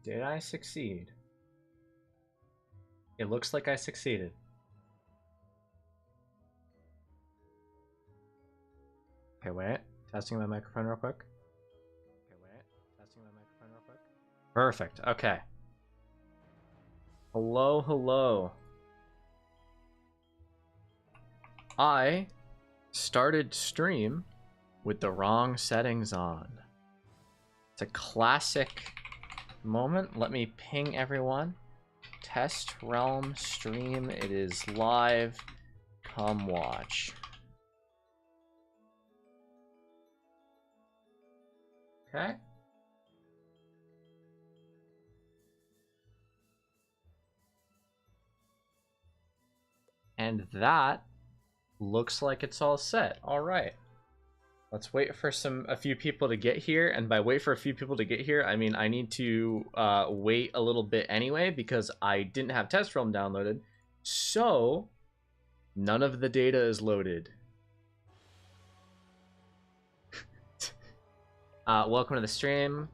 did I succeed? It looks like I succeeded. Okay, wait. Testing my microphone real quick. Okay, wait. Testing my microphone real quick. Perfect. Okay. Hello, hello. I started stream with the wrong settings on. It's a classic moment. Let me ping everyone. Test realm stream. It is live. Come watch. Okay. And that looks like it's all set. All right. Let's wait for a few people to get here. And by wait for a few people to get here, I mean I need to wait a little bit anyway because I didn't have test realm downloaded. So none of the data is loaded. Welcome to the stream.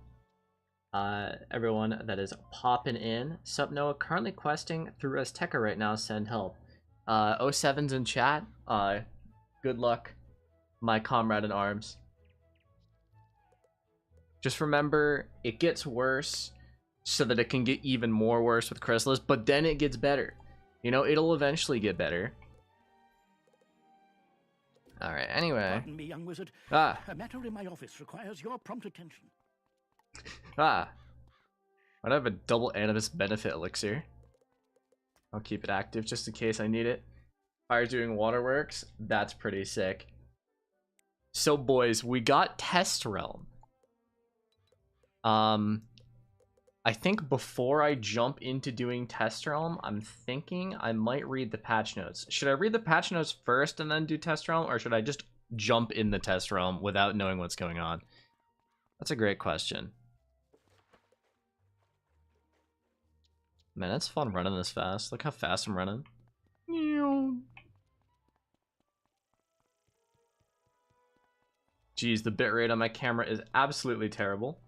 Everyone that is popping in. Sup Noah, currently questing through Azteca right now, send help. 07's in chat. Good luck, my comrade in arms. Just remember, it gets worse so that it can get even more worse with Chrysalis, but then it gets better. You know, it'll eventually get better. Alright, anyway. Pardon me, young wizard. A matter in my office requires your prompt attention. I have a double Animus benefit elixir. I'll keep it active just in case I need it. Fire doing waterworks. That's pretty sick. So boys, we got Test Realm. I think before I jump into doing Test Realm, I'm thinking I might read the patch notes. Should I read the patch notes first and then do Test Realm, or should I just jump in the Test Realm without knowing what's going on? That's a great question. Man, it's fun running this fast. Look how fast I'm running. Jeez, the bitrate on my camera is absolutely terrible.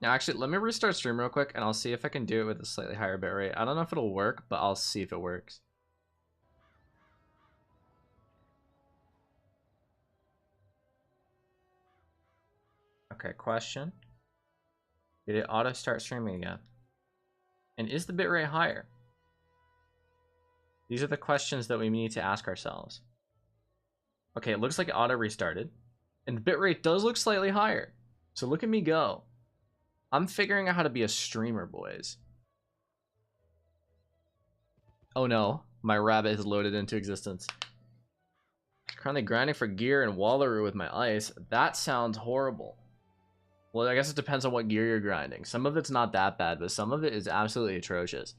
Now, actually, let me restart stream real quick, and I'll see if I can do it with a slightly higher bitrate. I don't know if it'll work, but I'll see if it works. Okay, question. Did it auto start streaming again? And is the bitrate higher? These are the questions that we need to ask ourselves. Okay, it looks like it auto restarted. And the bitrate does look slightly higher. So look at me go. I'm figuring out how to be a streamer, boys. Oh no, my rabbit has loaded into existence. Currently grinding for gear and Wallaroo with my ice. That sounds horrible. Well, I guess it depends on what gear you're grinding. Some of it's not that bad, but some of it is absolutely atrocious.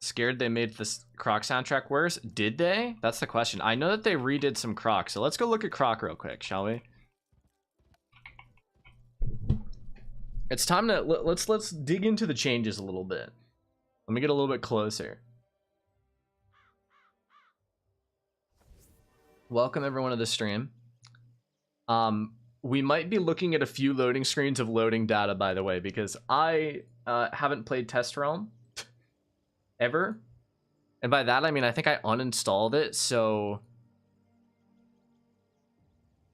Scared they made this Croc soundtrack worse? Did they? That's the question. I know that they redid some Croc, so let's go look at Croc real quick, shall we? It's time to let's dig into the changes a little bit. Let me get a little bit closer. Welcome everyone to the stream. We might be looking at a few loading screens of loading data, by the way, because I haven't played Test Realm ever. And by that, I mean, I think I uninstalled it, so...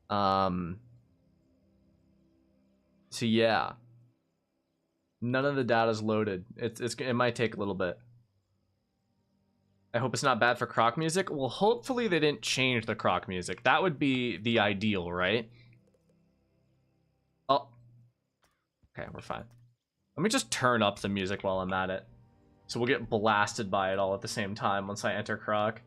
So yeah. None of the data's loaded. It might take a little bit. I hope it's not bad for Croc music. Well, hopefully they didn't change the Croc music. That would be the ideal, right? Oh. Okay, we're fine. Let me just turn up the music while I'm at it. So we'll get blasted by it all at the same time once I enter Croc.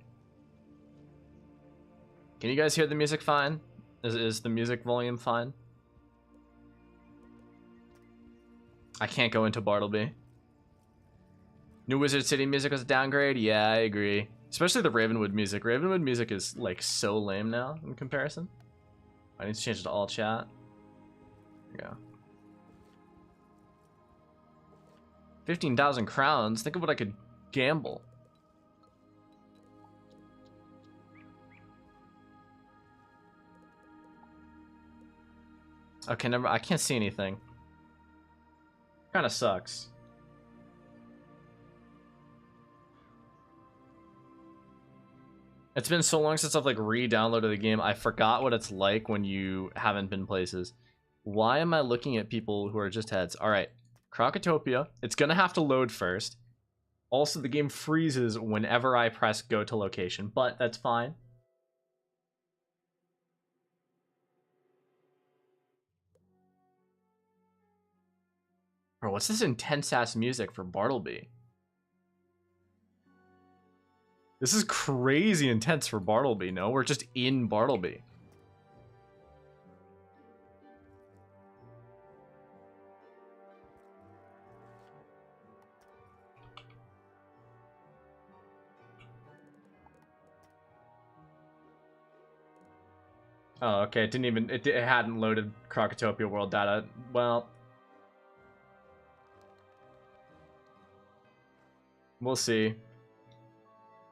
Can you guys hear the music fine? Is the music volume fine? I can't go into Bartleby. New Wizard City music was a downgrade? Yeah, I agree. Especially the Ravenwood music. Ravenwood music is like so lame now in comparison. I need to change it to all chat. There we go. 15,000 crowns. Think of what I could gamble. Okay, never. I can't see anything. Kind of sucks. It's been so long since I've like re-downloaded the game. I forgot what it's like when you haven't been places. Why am I looking at people who are just heads? All right, Krokotopia. It's gonna have to load first. Also, the game freezes whenever I press go to location, but that's fine. Bro, what's this intense ass music for Bartleby? This is crazy intense for Bartleby, no? We're just in Bartleby. Oh, okay, it didn't even, it hadn't loaded Krokotopia world data. Well, we'll see.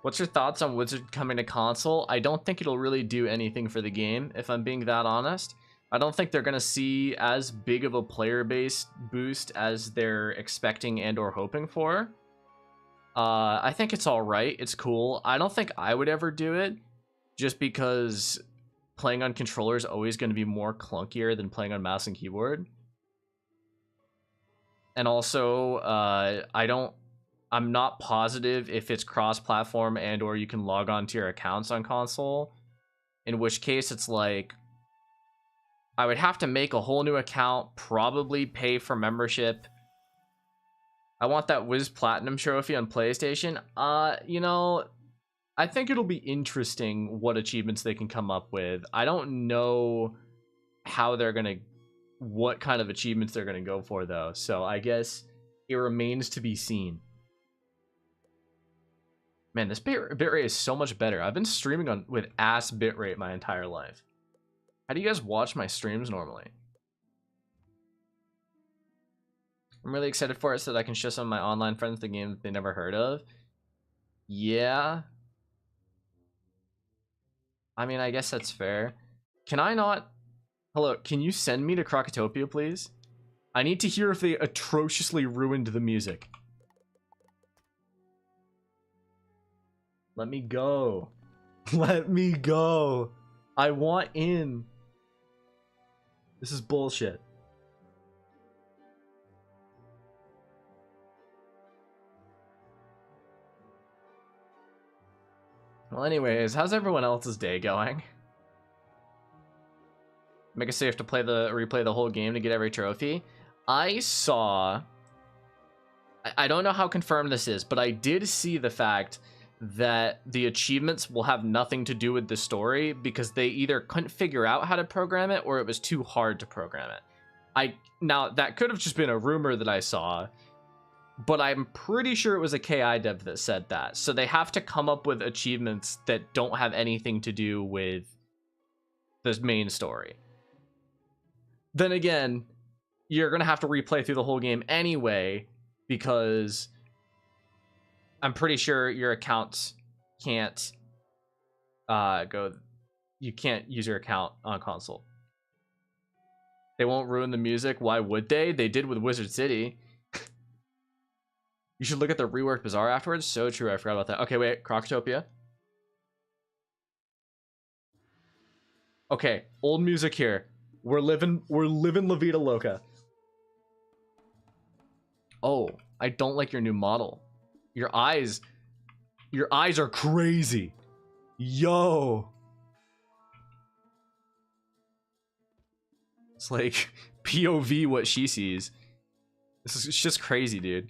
What's your thoughts on Wizard coming to console? I don't think it'll really do anything for the game, if I'm being that honest. I don't think they're going to see as big of a player base boost as they're expecting and or hoping for. I think it's alright. It's cool. I don't think I would ever do it, just because playing on controller is always going to be more clunkier than playing on mouse and keyboard. And also, I'm not positive if it's cross-platform and or you can log on to your accounts on console, in which case it's like I would have to make a whole new account, probably pay for membership. I want that Wiz Platinum trophy on PlayStation. You know, I think it'll be interesting what achievements they can come up with. I don't know how they're gonna, what kind of achievements they're gonna go for though. So I guess it remains to be seen. Man, this bitrate is so much better. I've been streaming on with ass bitrate my entire life. How do you guys watch my streams normally? I'm really excited for it so that I can show some of my online friends the game that they never heard of. Yeah. I mean, I guess that's fair. Can I not... Hello, can you send me to Krokotopia, please? I need to hear if they atrociously ruined the music. Let me go. Let me go. I want in. This is bullshit. Well, anyways, how's everyone else's day going? Make it so you have to replay the whole game to get every trophy. I saw... I don't know how confirmed this is, but I did see the fact that the achievements will have nothing to do with the story because they either couldn't figure out how to program it or it was too hard to program it. Now, that could have just been a rumor that I saw, but I'm pretty sure it was a KI dev that said that. So they have to come up with achievements that don't have anything to do with the main story. Then again, you're going to have to replay through the whole game anyway, because I'm pretty sure your accounts can't you can't use your account on console. They won't ruin the music. Why would they? They did with Wizard City. You should look at the reworked Bazaar afterwards. So true, I forgot about that. Okay, wait, Krokotopia. Okay, old music here. We're living La Vida Loca. Oh, I don't like your new model. Your eyes are crazy. Yo. It's like POV what she sees. This is just crazy, dude.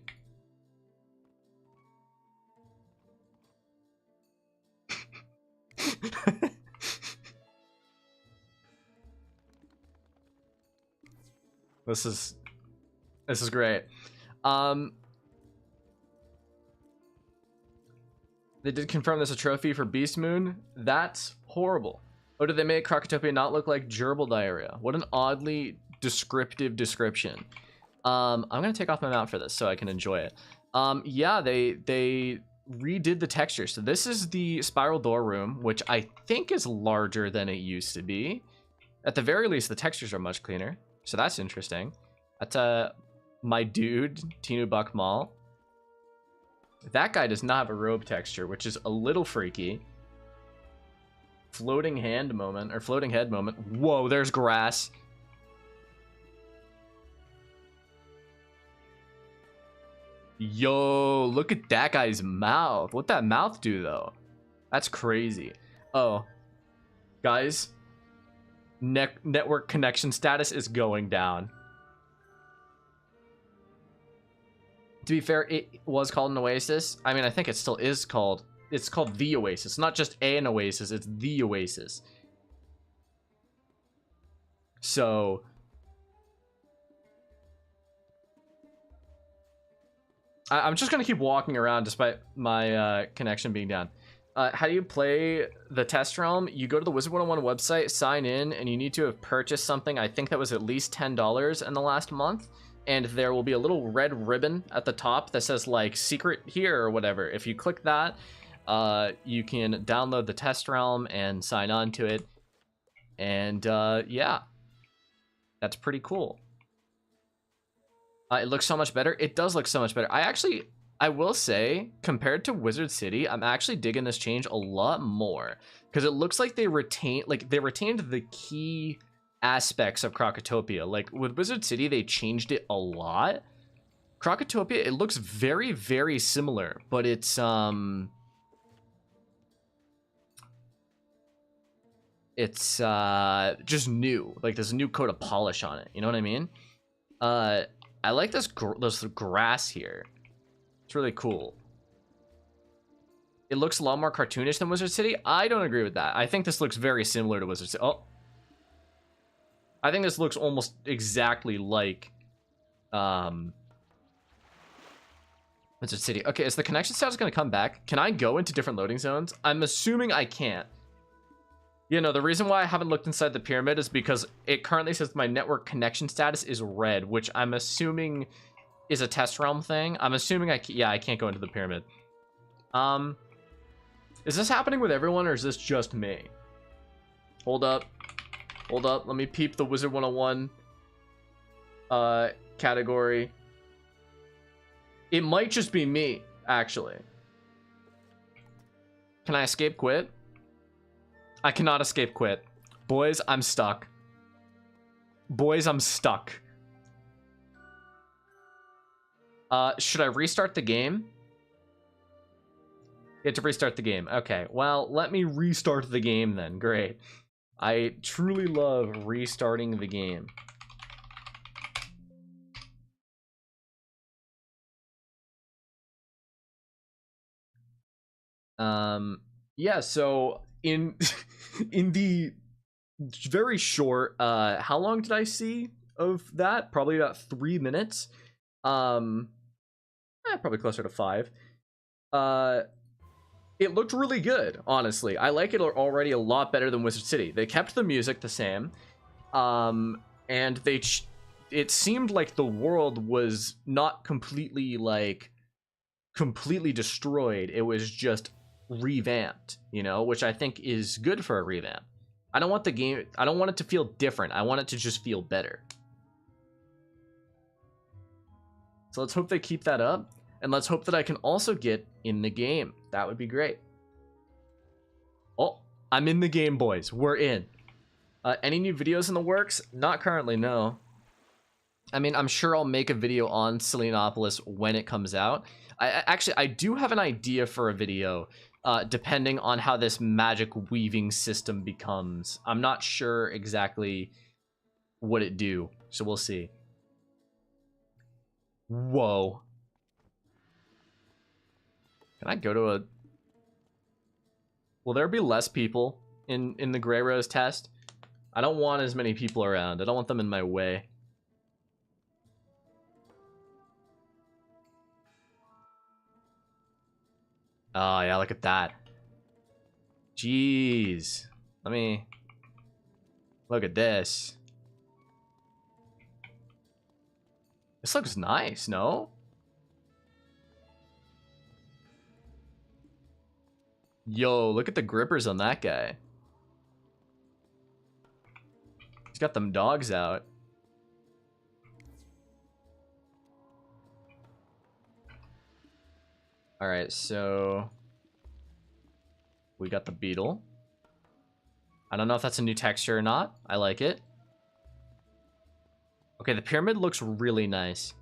This is great. They did confirm there's a trophy for Beast Moon. That's horrible. Oh, did they make Krokotopia not look like gerbil diarrhea? What an oddly descriptive description. I'm gonna take off my mount for this so I can enjoy it. Yeah, they redid the texture. So this is the spiral door room, which I think is larger than it used to be. At the very least, the textures are much cleaner. So that's interesting. That's my dude, Tinu Bakmal. That guy does not have a robe texture, which is a little freaky. Floating hand moment, or floating head moment. Whoa, there's grass. Yo, look at that guy's mouth. What'd that mouth do, though? That's crazy. Oh, guys, network connection status is going down. To be fair, it was called an oasis. I mean, I think it still is called. It's called the Oasis, not just an oasis. It's the Oasis. So I'm just gonna keep walking around despite my connection being down. How do you play the test realm? You go to the WIZARD101 website, sign in, and you need to have purchased something. I think that was at least $10 in the last month. And there will be a little red ribbon at the top that says like secret here or whatever. If you click that, you can download the test realm and sign on to it. And yeah, that's pretty cool. It looks so much better. It does look so much better. I will say, compared to Wizard City, I'm actually digging this change a lot more, because it looks like they retained the key aspects of Krokotopia. Like with Wizard City, they changed it a lot. Krokotopia, it looks very, very similar, but it's just new. Like there's a new coat of polish on it. You know what I mean? I like this grass here. It's really cool. It looks a lot more cartoonish than Wizard City. I don't agree with that. I think this looks very similar to Wizard City. Oh, I think this looks almost exactly like Wizard City. Okay, is the connection status going to come back? Can I go into different loading zones? I'm assuming I can't. You know, the reason why I haven't looked inside the pyramid is because it currently says my network connection status is red, which I'm assuming is a test realm thing. I'm assuming I can't go into the pyramid. Is this happening with everyone, or is this just me? Hold up. Let me peep the WIZARD101 category. It might just be me, actually. Can I escape quit? I cannot escape quit. Boys, I'm stuck. Should I restart the game? You have to restart the game. Okay, well, let me restart the game then. Great. I truly love restarting the game. Yeah, so in the very short, how long did I see of that? Probably about 3 minutes. Probably closer to 5. It looked really good, honestly. I like it already a lot better than Wizard City. They kept the music the same, and it seemed like the world was not completely destroyed. It was just revamped, you know, which I think is good for a revamp. I don't want it to feel different. I want it to just feel better. So let's hope they keep that up, and let's hope that I can also get in the game. That would be great. Oh, I'm in the game, boys. We're in. Any new videos in the works? Not currently, no. I mean, I'm sure I'll make a video on Selenopolis when it comes out. I do have an idea for a video, depending on how this magic weaving system becomes. I'm not sure exactly what it do, so we'll see. Whoa. Can I go to a... Will there be less people in the Grey Rose test? I don't want as many people around. I don't want them in my way. Oh, yeah, look at that. Jeez. Let me... Look at this. This looks nice, no? Yo, look at the grippers on that guy. He's got them dogs out. All right, so we got the beetle. I don't know if that's a new texture or not. I like it. Okay, the pyramid looks really nice.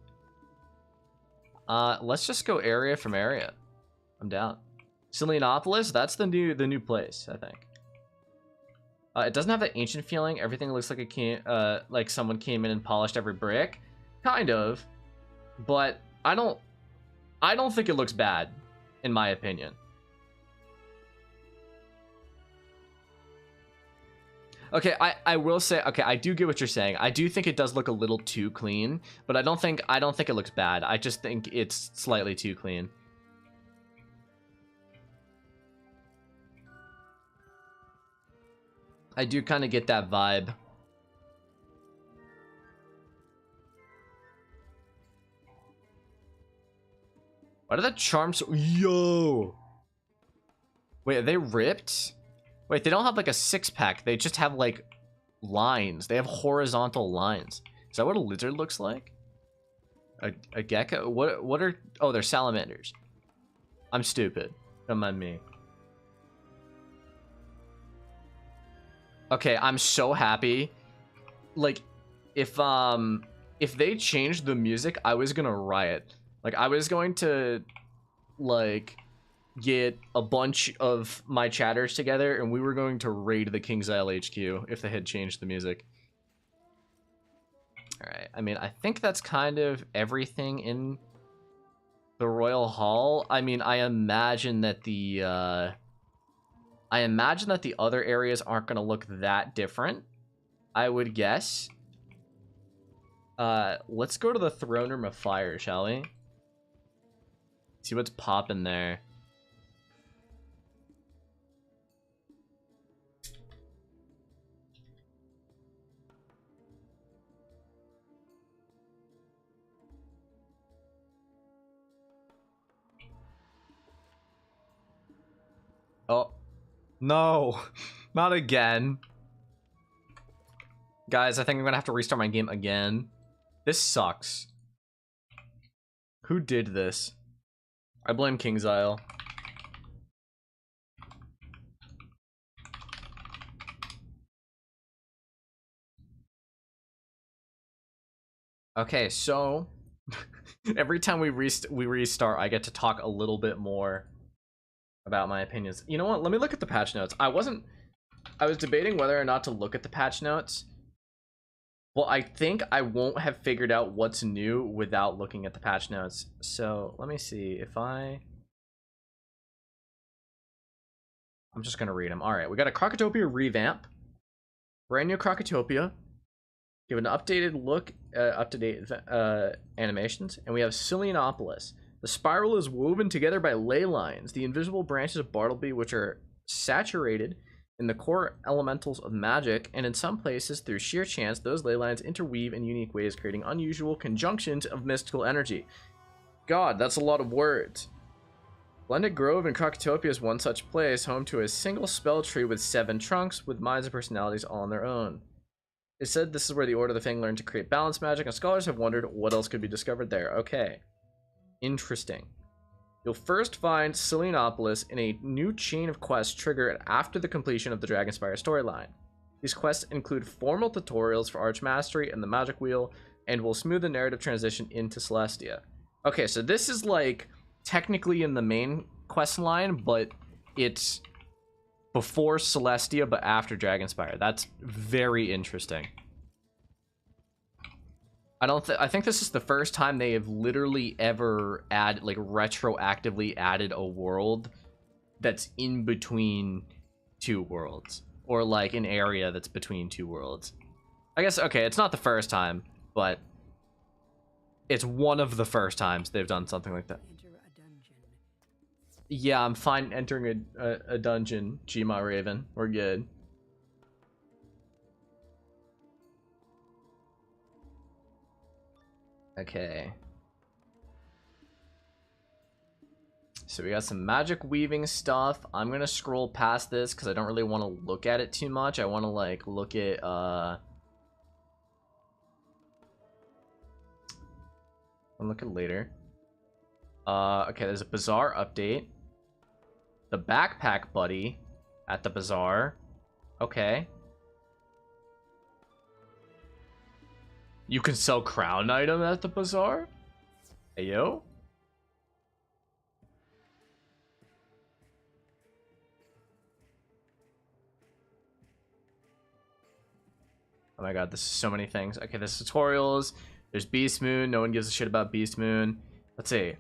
Let's just go area from area. I'm down. Selenopolis, that's the new place, I think. It doesn't have that ancient feeling. Everything looks like like someone came in and polished every brick. Kind of. But I don't think it looks bad, in my opinion. Okay, I will say, okay, I do get what you're saying. I do think it does look a little too clean, but I don't think it looks bad. I just think it's slightly too clean. I do kind of get that vibe. What are the charms? Yo! Wait, are they ripped? Wait, they don't have like a six-pack. They just have like lines. They have horizontal lines. Is that what a lizard looks like? A gecko? What are... Oh, they're salamanders. I'm stupid. Don't mind me. Okay, I'm so happy. Like, if they changed the music, I was gonna riot. Like, I was going to, like, get a bunch of my chatters together, and we were going to raid the King's Isle HQ if they had changed the music. Alright, I mean, I think that's kind of everything in the Royal Hall. I mean, I imagine that the other areas aren't going to look that different, I would guess. Let's go to the Throne Room of Fire, shall we? See what's popping there. Oh, no, not again. Guys, I think I'm gonna have to restart my game again. This sucks. Who did this? I blame King's Isle. Okay, so every time we restart, I get to talk a little bit more about my opinions. You know what? Let me look at the patch notes. I was debating whether or not to look at the patch notes. Well, I think I won't have figured out what's new without looking at the patch notes. So let me see if I'm just gonna read them. All right, we got a Krokotopia revamp, brand new Krokotopia. Give an updated look, up-to-date animations, and we have Selenopolis. The spiral is woven together by ley lines, the invisible branches of Bartleby, which are saturated in the core elementals of magic, and in some places, through sheer chance, those ley lines interweave in unique ways, creating unusual conjunctions of mystical energy. God, that's a lot of words. Blended Grove in Krokotopia is one such place, home to a single spell tree with 7 trunks, with minds and personalities all on their own. It said this is where the Order of the Fang learned to create balance magic, and scholars have wondered what else could be discovered there. Okay. Interesting. You'll first find Selenopolis in a new chain of quests triggered after the completion of the Dragonspire storyline. These quests include formal tutorials for Archmastery and the Magic Wheel, and will smooth the narrative transition into Celestia. Okay, so this is like technically in the main quest line, but it's before Celestia, but after Dragonspire. That's very interesting. I think this is the first time they have literally ever retroactively added a world that's in between 2 worlds, or like an area that's between 2 worlds. I guess, okay, it's not the first time, but it's one of the first times they've done something like that. Yeah, I'm fine entering a dungeon, Gma Raven. We're good. Okay. So we got some magic weaving stuff. I'm gonna scroll past this because I don't really want to look at it too much. I want to like look at I'll look at later. Okay, there's a Bazaar update. The backpack buddy at the Bazaar. Okay. You can sell crown item at the Bazaar? Hey, yo. Oh my god, this is so many things. Okay, there's tutorials. There's Beast Moon. No one gives a shit about Beast Moon. Let's see.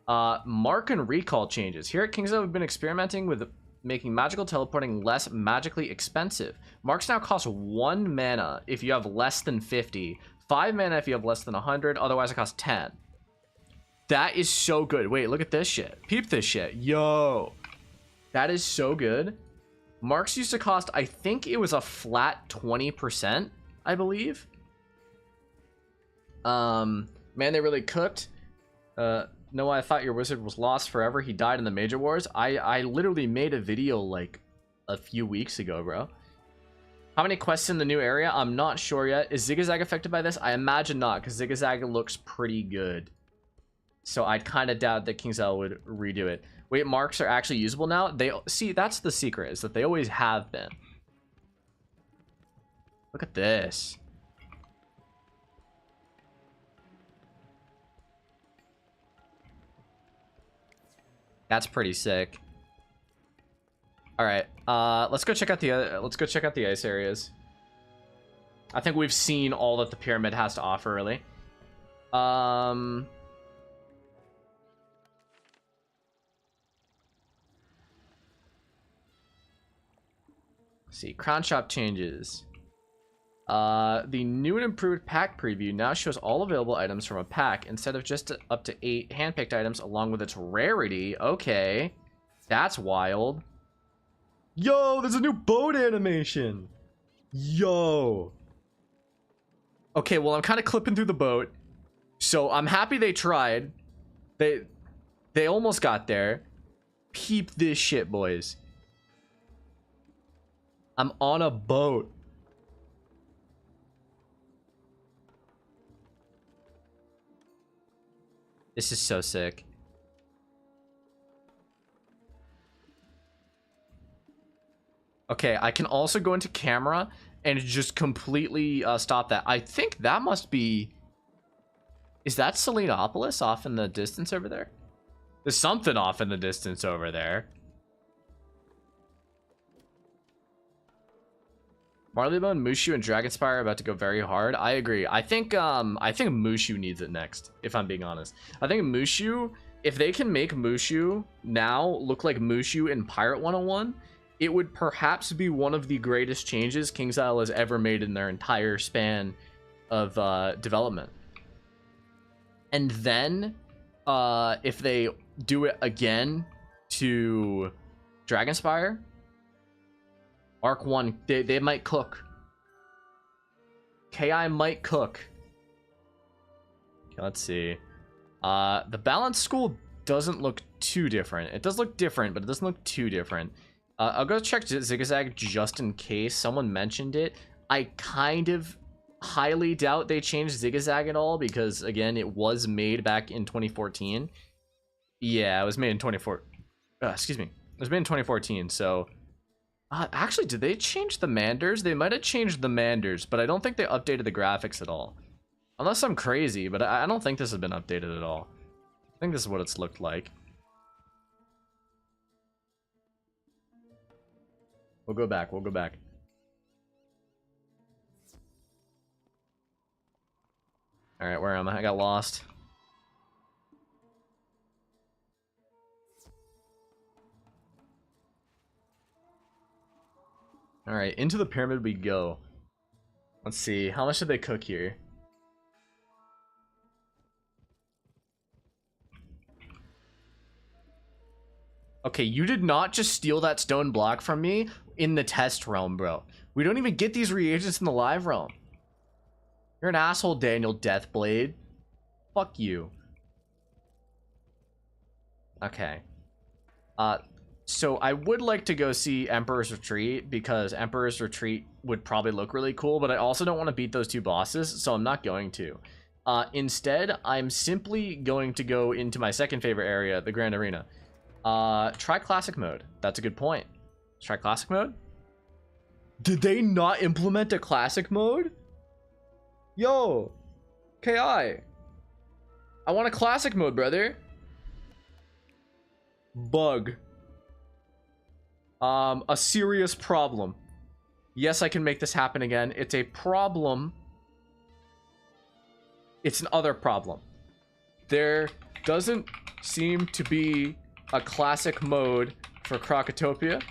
Mark and recall changes. Here at King's Isle, we've been experimenting with making magical teleporting less magically expensive. Marks now cost 1 mana if you have less than 50. 5 mana if you have less than 100. Otherwise, it costs 10. That is so good. Wait, look at this shit. Peep this shit. Yo. That is so good. Marks used to cost, I think it was a flat 20%, I believe. Man, they really cooked. No, I thought your wizard was lost forever. He died in the major wars. I literally made a video like a few weeks ago, bro. How many quests in the new area? I'm not sure yet. Is Zigazag affected by this? I imagine not, because Zigazag looks pretty good. So I kind of doubt that King's Isle would redo it. Wait, marks are actually usable now? They see, that's the secret, is that they always have been. Look at this. That's pretty sick. All right, let's go check out the ice areas. I think we've seen all that the pyramid has to offer, really. Let's see, crown shop changes. The new and improved pack preview now shows all available items from a pack instead of just up to 8 handpicked items along with its rarity. Okay, that's wild. Yo, there's a new boat animation. Yo. Okay, well, I'm kind of clipping through the boat, so I'm happy they tried. They almost got there. Peep this shit, boys. I'm on a boat. This is so sick. Okay, I can also go into camera and just completely stop that. I think that must be... Is that Selenopolis off in the distance over there? There's something off in the distance over there. Marleybone, Mushu, and Dragonspire are about to go very hard. I agree. I think Mushu needs it next, if I'm being honest. I think Mushu, if they can make Mushu now look like Mushu in Pirate 101, it would perhaps be one of the greatest changes King's Isle has ever made in their entire span of development. And then, if they do it again to Dragonspire, Arc 1, they might cook. KI might cook. Okay, let's see. The Balance School doesn't look too different. It does look different, but it doesn't look too different. I'll go check Zigazag just in case. Someone mentioned it. I kind of highly doubt they changed Zigazag at all because, again, it was made back in 2014. Yeah, it was made in 2014. Excuse me. It was made in 2014, so... actually, did they change the Manders? They might have changed the Manders, but I don't think they updated the graphics at all. Unless I'm crazy, but I don't think this has been updated at all. I think this is what it's looked like. We'll go back, we'll go back. Alright, where am I? I got lost. Alright, into the pyramid we go. Let's see, how much did they cook here? Okay, you did not just steal that stone block from me in the test realm, bro. We don't even get these reagents in the live realm. You're an asshole, Daniel Deathblade. Fuck you. Okay. So I would like to go see Emperor's Retreat because Emperor's Retreat would probably look really cool, but I also don't want to beat those two bosses, so I'm not going to. Instead, I'm simply going to go into my second favorite area, the Grand Arena. Try classic mode. That's a good point. Let's try classic mode. Did they not implement a classic mode? Yo, KI. I want a classic mode, brother. Bug. A serious problem. Yes, I can make this happen again. It's a problem. It's an other problem. There doesn't seem to be a classic mode for Krokotopia.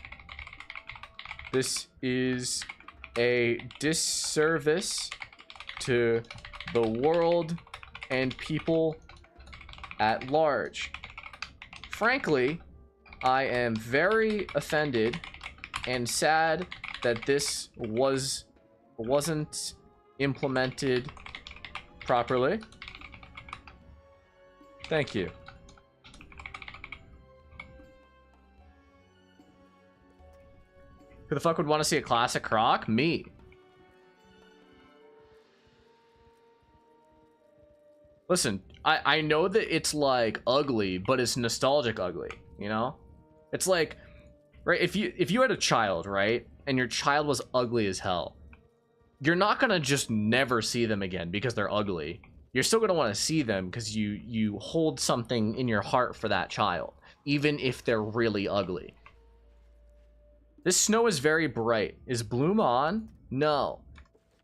This is a disservice to the world and people at large. Frankly, I am very offended and sad that this wasn't implemented properly. Thank you. Who the fuck would want to see a classic Croc? Me. Listen, I know that it's like ugly, but it's nostalgic ugly, you know? It's like, right, if you had a child, right, and your child was ugly as hell, you're not gonna just never see them again because they're ugly. You're still gonna want to see them because you hold something in your heart for that child, even if they're really ugly. This snow is very bright. Is Bloom on? No.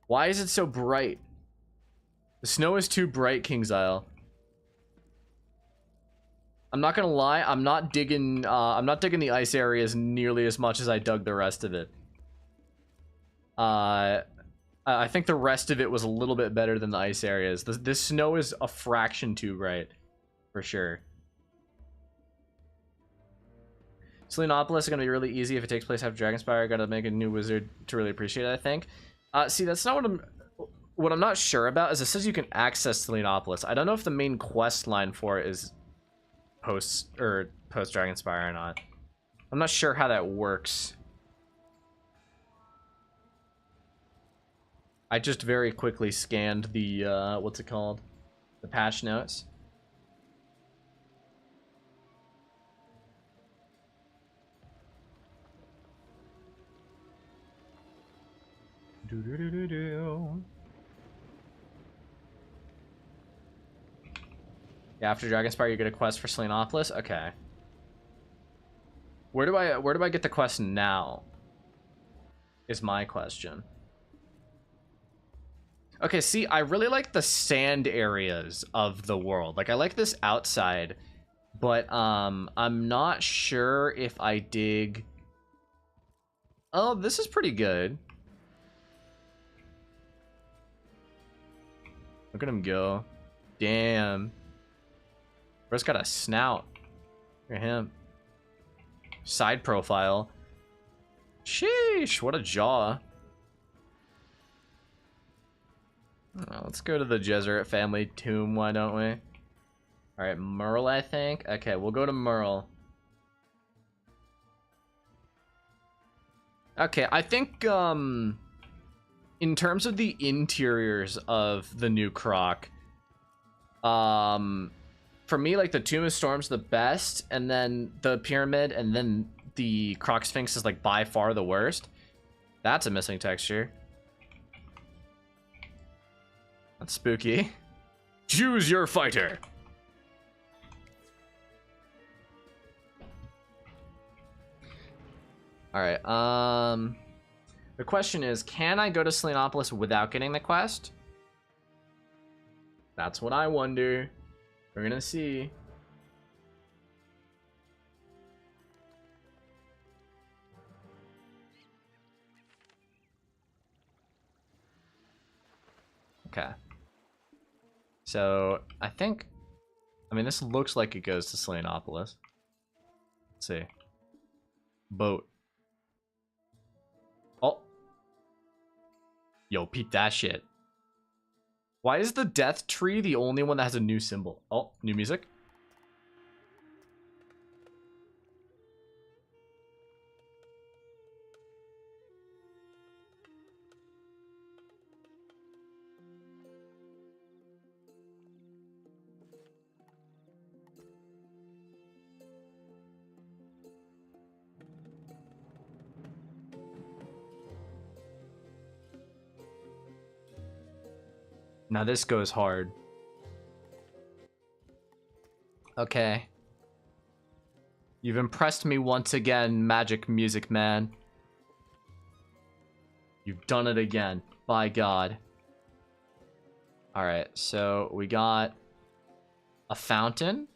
Why is it so bright? The snow is too bright, King's Isle. I'm not gonna lie, I'm not digging the ice areas nearly as much as I dug the rest of it. I think the rest of it was a little bit better than the ice areas. This snow is a fraction too bright, for sure. Selenopolis is going to be really easy if it takes place after Dragonspire. Got to make a new wizard to really appreciate it, I think. See, that's not what I'm not sure about is it says you can access Selenopolis. I don't know if the main quest line for it is post Dragonspire or not. I'm not sure how that works. I just very quickly scanned the what's it called? The patch notes. Yeah, after Dragonspire you get a quest for Selenopolis. Okay. Where do I get the quest now? Is my question. Okay, see, I really like the sand areas of the world. Like I like this outside, but I'm not sure if I dig. Oh, this is pretty good. Look at him go. Damn. Bro's got a snout. Look at him. Side profile. Sheesh, what a jaw. Let's go to the Jesuit family tomb, why don't we? Alright, Merle, I think. Okay, we'll go to Merle. Okay, I think, in terms of the interiors of the new Croc, for me, like, the Tomb of Storm's the best, and then the Pyramid, and then the Croc Sphinx is, like, by far the worst. That's a missing texture. That's spooky. Choose your fighter. Alright, the question is, can I go to Selenopolis without getting the quest? That's what I wonder. We're gonna see. Okay. So, I think... I mean, this looks like it goes to Selenopolis. Let's see. Boat. Oh. Yo, peep that shit. Why is the death tree the only one that has a new symbol? Oh, new music. Now this goes hard. Okay. You've impressed me once again, Magic Music Man. You've done it again. By God. Alright, so we got a fountain.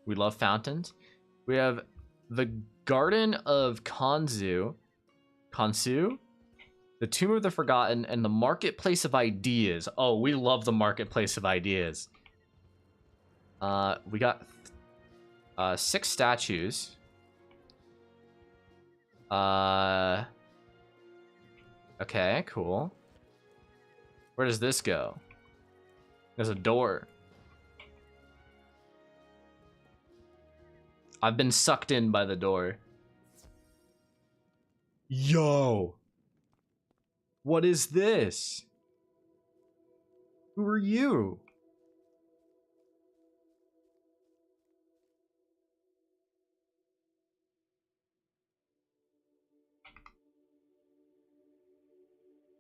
We love fountains. We have the Garden of Kansu, the Tomb of the Forgotten, and the Marketplace of Ideas. Oh, we love the Marketplace of Ideas. We got 6 statues. Okay, cool. Where does this go? There's a door. I've been sucked in by the door. Yo! What is this? Who are you?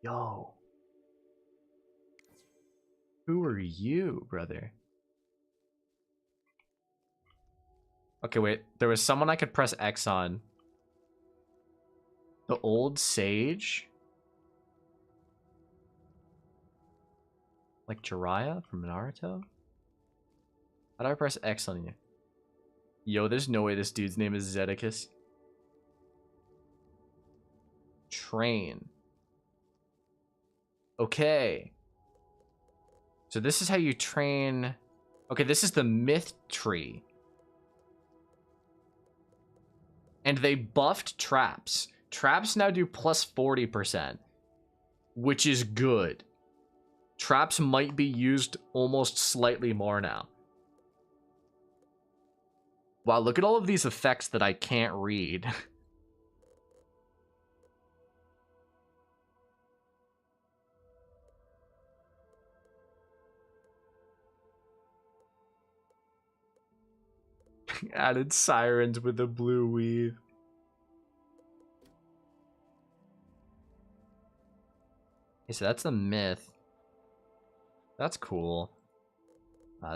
Yo. Who are you, brother? Okay, wait. There was someone I could press X on. The old sage? Like Jiraiya from Naruto? How do I press X on you? Yo, there's no way this dude's name is Zedicus. Train. Okay. So this is how you train... Okay, this is the myth tree. And they buffed traps. Traps now do plus 40%. Which is good. Traps might be used almost slightly more now. Wow, look at all of these effects that I can't read. Added sirens with a blue weave. Okay, so that's the myth. That's cool.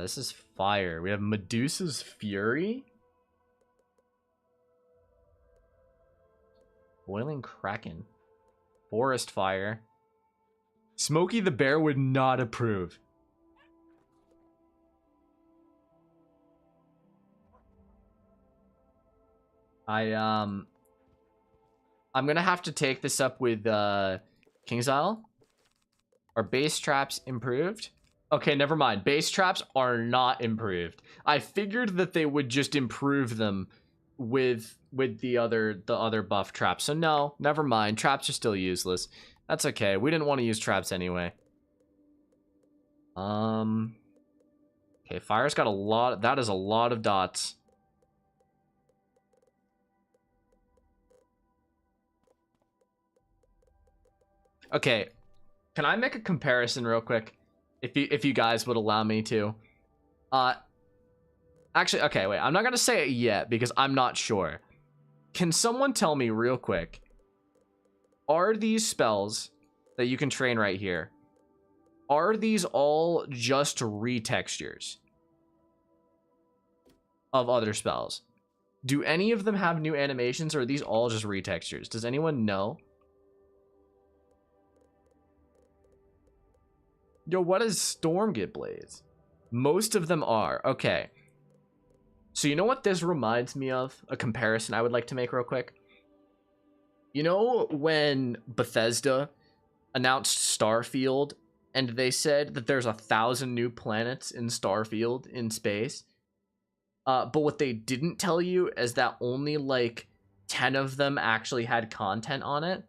This is fire. We have Medusa's Fury. Boiling Kraken. Forest Fire. Smokey the Bear would not approve. I'm gonna have to take this up with King's Isle. Are base traps improved? Okay, never mind. Base traps are not improved. I figured that they would just improve them with the other buff traps. So no, never mind. Traps are still useless. That's okay. We didn't want to use traps anyway. Okay, fire's got a lot. That is a lot of dots. Okay, can I make a comparison real quick? If you guys would allow me to. Actually, okay, wait. I'm not going to say it yet because I'm not sure. Can someone tell me real quick, are these spells that you can train right here, are these all just retextures of other spells? Do any of them have new animations, or are these all just retextures? Does anyone know? Yo, what does Storm get Blades? Most of them are. Okay. So you know what this reminds me of? A comparison I would like to make real quick. You know when Bethesda announced Starfield and they said that there's 1,000 new planets in Starfield in space? But what they didn't tell you is that only like 10 of them actually had content on it.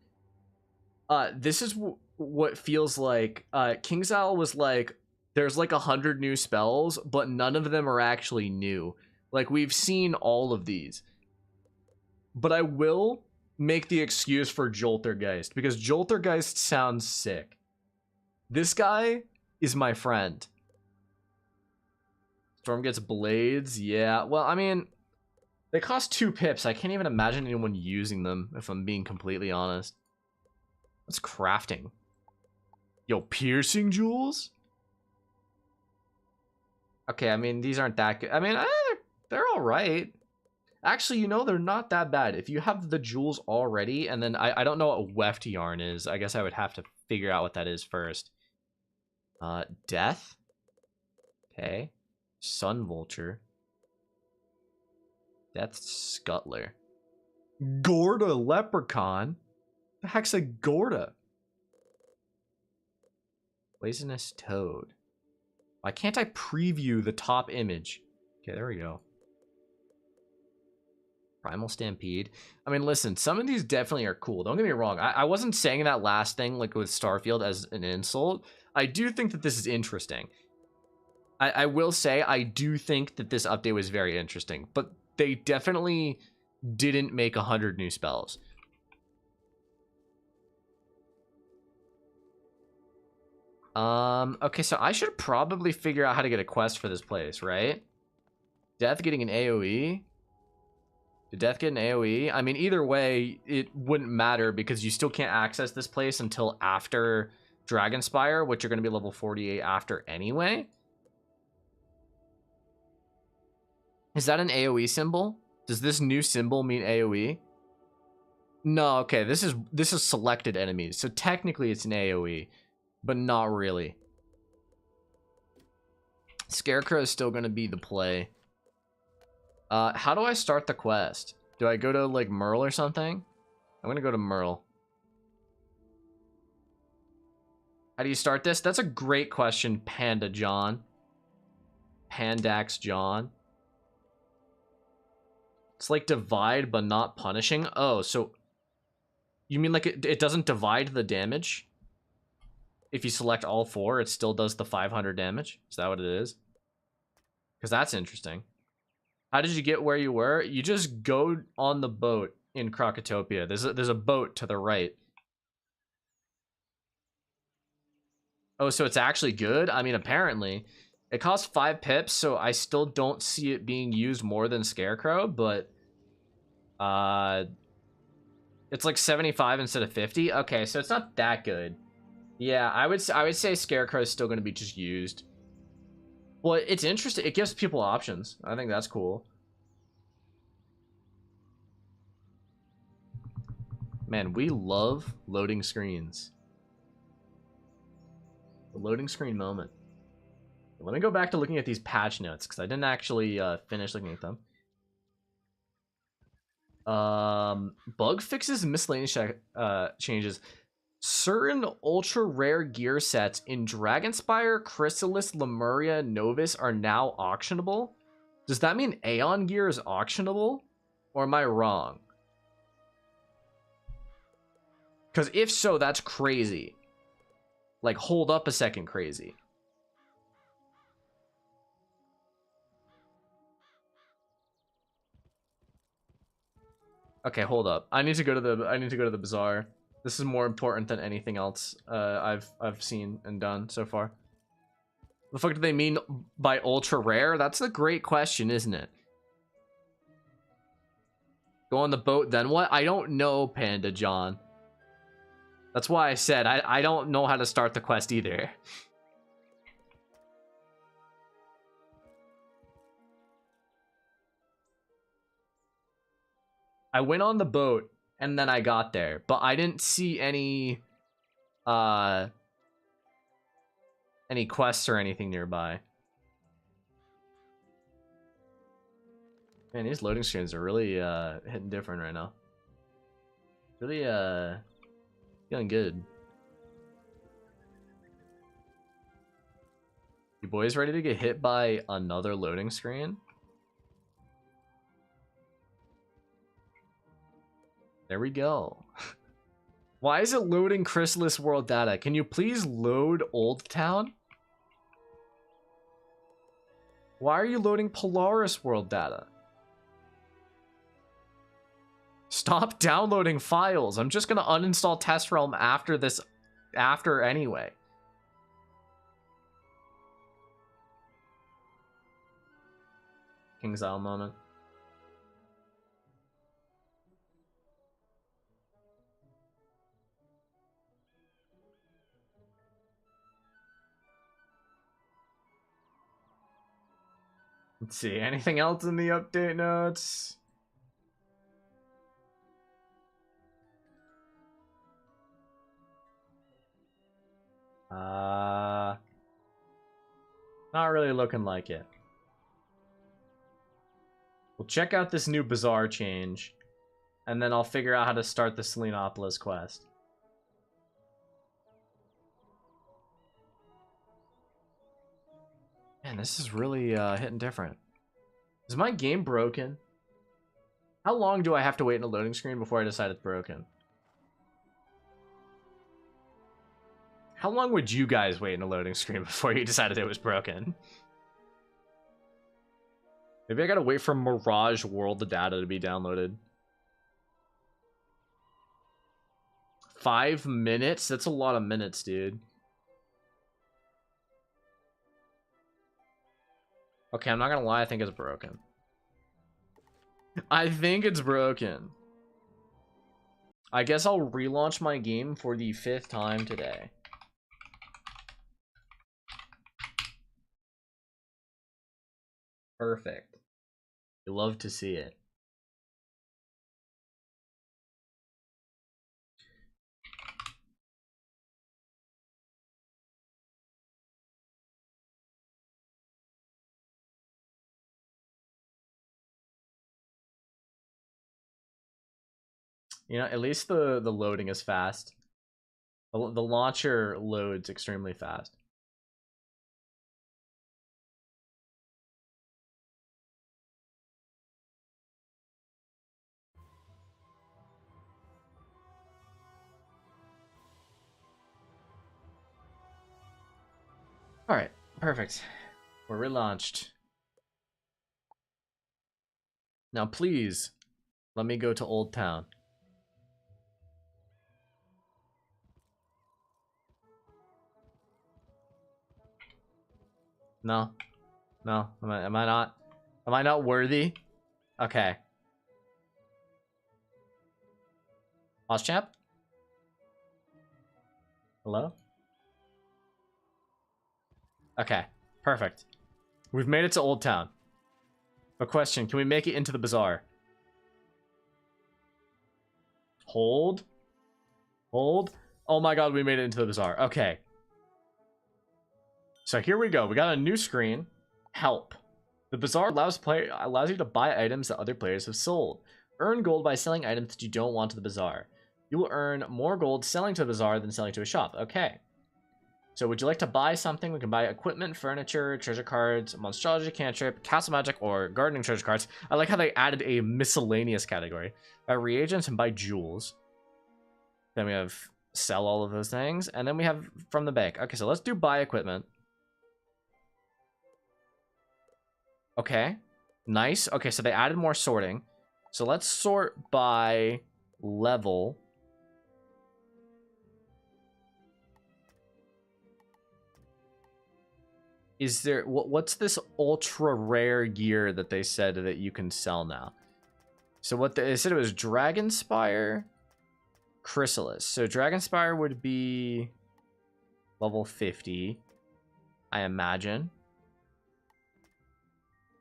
This is what feels like. King's Isle was like, there's like 100 new spells, but none of them are actually new. Like, we've seen all of these. But I will make the excuse for Joltergeist, because Joltergeist sounds sick. This guy is my friend. Storm gets blades, yeah. Well, I mean, they cost 2 pips. I can't even imagine anyone using them, if I'm being completely honest. What's crafting? Yo, piercing jewels? Okay, I mean, these aren't that good. I mean, they're all right. Actually, you know, they're not that bad. If you have the jewels already, and then I don't know what weft yarn is. I guess I would have to figure out what that is first. Death. Okay. Sun vulture. Death scuttler. Gorda leprechaun. The heck's a Gorda? Poisonous toad. Why can't I preview the top image? Okay, there we go. Primal Stampede. I mean, listen, some of these definitely are cool. Don't get me wrong. I wasn't saying that last thing, like with Starfield, as an insult. I do think that this is interesting. I will say, I do think that this update was very interesting. But they definitely didn't make 100 new spells. Okay, so I should probably figure out how to get a quest for this place, right? Death getting an AoE? Did Death get an AoE? I mean, either way, it wouldn't matter because you still can't access this place until after Dragonspire, which you're going to be level 48 after anyway. Is that an AoE symbol? Does this new symbol mean AoE? No, okay, this is selected enemies, so technically it's an AoE, but not really. Scarecrow is still going to be the play. How do I start the quest? Do I go to, like, Merle or something? I'm gonna go to Merle. How do you start this? That's a great question, Panda John. Pandax John. It's like divide, but not punishing. Oh, so... You mean like it doesn't divide the damage? If you select all 4, it still does the 500 damage? Is that what it is? Because that's interesting. How did you get where you were? You just go on the boat in Krokotopia. There's a boat to the right. Oh, so it's actually good? I mean, apparently. It costs 5 pips, so I still don't see it being used more than Scarecrow, but... It's like 75 instead of 50? Okay, so it's not that good. Yeah, I would say Scarecrow is still going to be just used. Well, it's interesting. It gives people options. I think that's cool. Man, we love loading screens. The loading screen moment. Let me go back to looking at these patch notes, because I didn't actually finish looking at them. Bug fixes and miscellaneous changes. Certain ultra rare gear sets in Dragonspire, Chrysalis, Lemuria, Novus are now auctionable. Does that mean Aeon gear is auctionable? Or am I wrong? Because if so, that's crazy. Like, hold up a second, crazy. Okay, hold up. I need to go to the bazaar. This is more important than anything else I've seen and done so far. The fuck do they mean by ultra rare? That's a great question, isn't it? Go on the boat, then what? I don't know, Panda John. That's why I said I don't know how to start the quest either. I went on the boat and then I got there, but I didn't see any quests or anything nearby. Man, these loading screens are really hitting different right now. Really feeling good. You boys ready to get hit by another loading screen? There we go. Why is it loading Chrysalis World data? Can you please load Old Town? Why are you loading Polaris World data? Stop downloading files. I'm just gonna uninstall Test Realm after this, anyway. King's Isle moment. Let's see, anything else in the update notes? Not really looking like it. We'll check out this new Bazaar change, and then I'll figure out how to start the Selenopolis quest. Man, this is really hitting different. Is my game broken? How long do I have to wait in a loading screen before I decide it's broken? How long would you guys wait in a loading screen before you decided it was broken? Maybe I gotta wait for Mirage World data to be downloaded. 5 minutes? That's a lot of minutes, dude. Okay, I'm not gonna lie, I think it's broken. I think it's broken. I guess I'll relaunch my game for the 5th time today. Perfect. You love to see it. You know, at least the loading is fast. The launcher loads extremely fast. All right, perfect. We're relaunched. Now, please, let me go to Old Town. No, no, am I not? Am I not worthy? Okay. Champ? Hello? Okay, perfect. We've made it to Old Town. A question, can we make it into the Bazaar? Hold. Hold. Oh my god, we made it into the Bazaar. Okay. So here we go. We got a new screen. Help. The Bazaar allows you to buy items that other players have sold. Earn gold by selling items that you don't want to the Bazaar. You will earn more gold selling to the Bazaar than selling to a shop. Okay. So would you like to buy something? We can buy equipment, furniture, treasure cards, monstrology cantrip, castle magic, or gardening treasure cards. I like how they added a miscellaneous category. Buy reagents and buy jewels. Then we have sell all of those things. And then we have from the bank. Okay, so let's do buy equipment. Okay. Nice. Okay, so they added more sorting. So let's sort by level. Is there what's this ultra rare gear that they said that you can sell now? So what they said, it was Dragonspire, Chrysalis. So Dragonspire would be level 50, I imagine.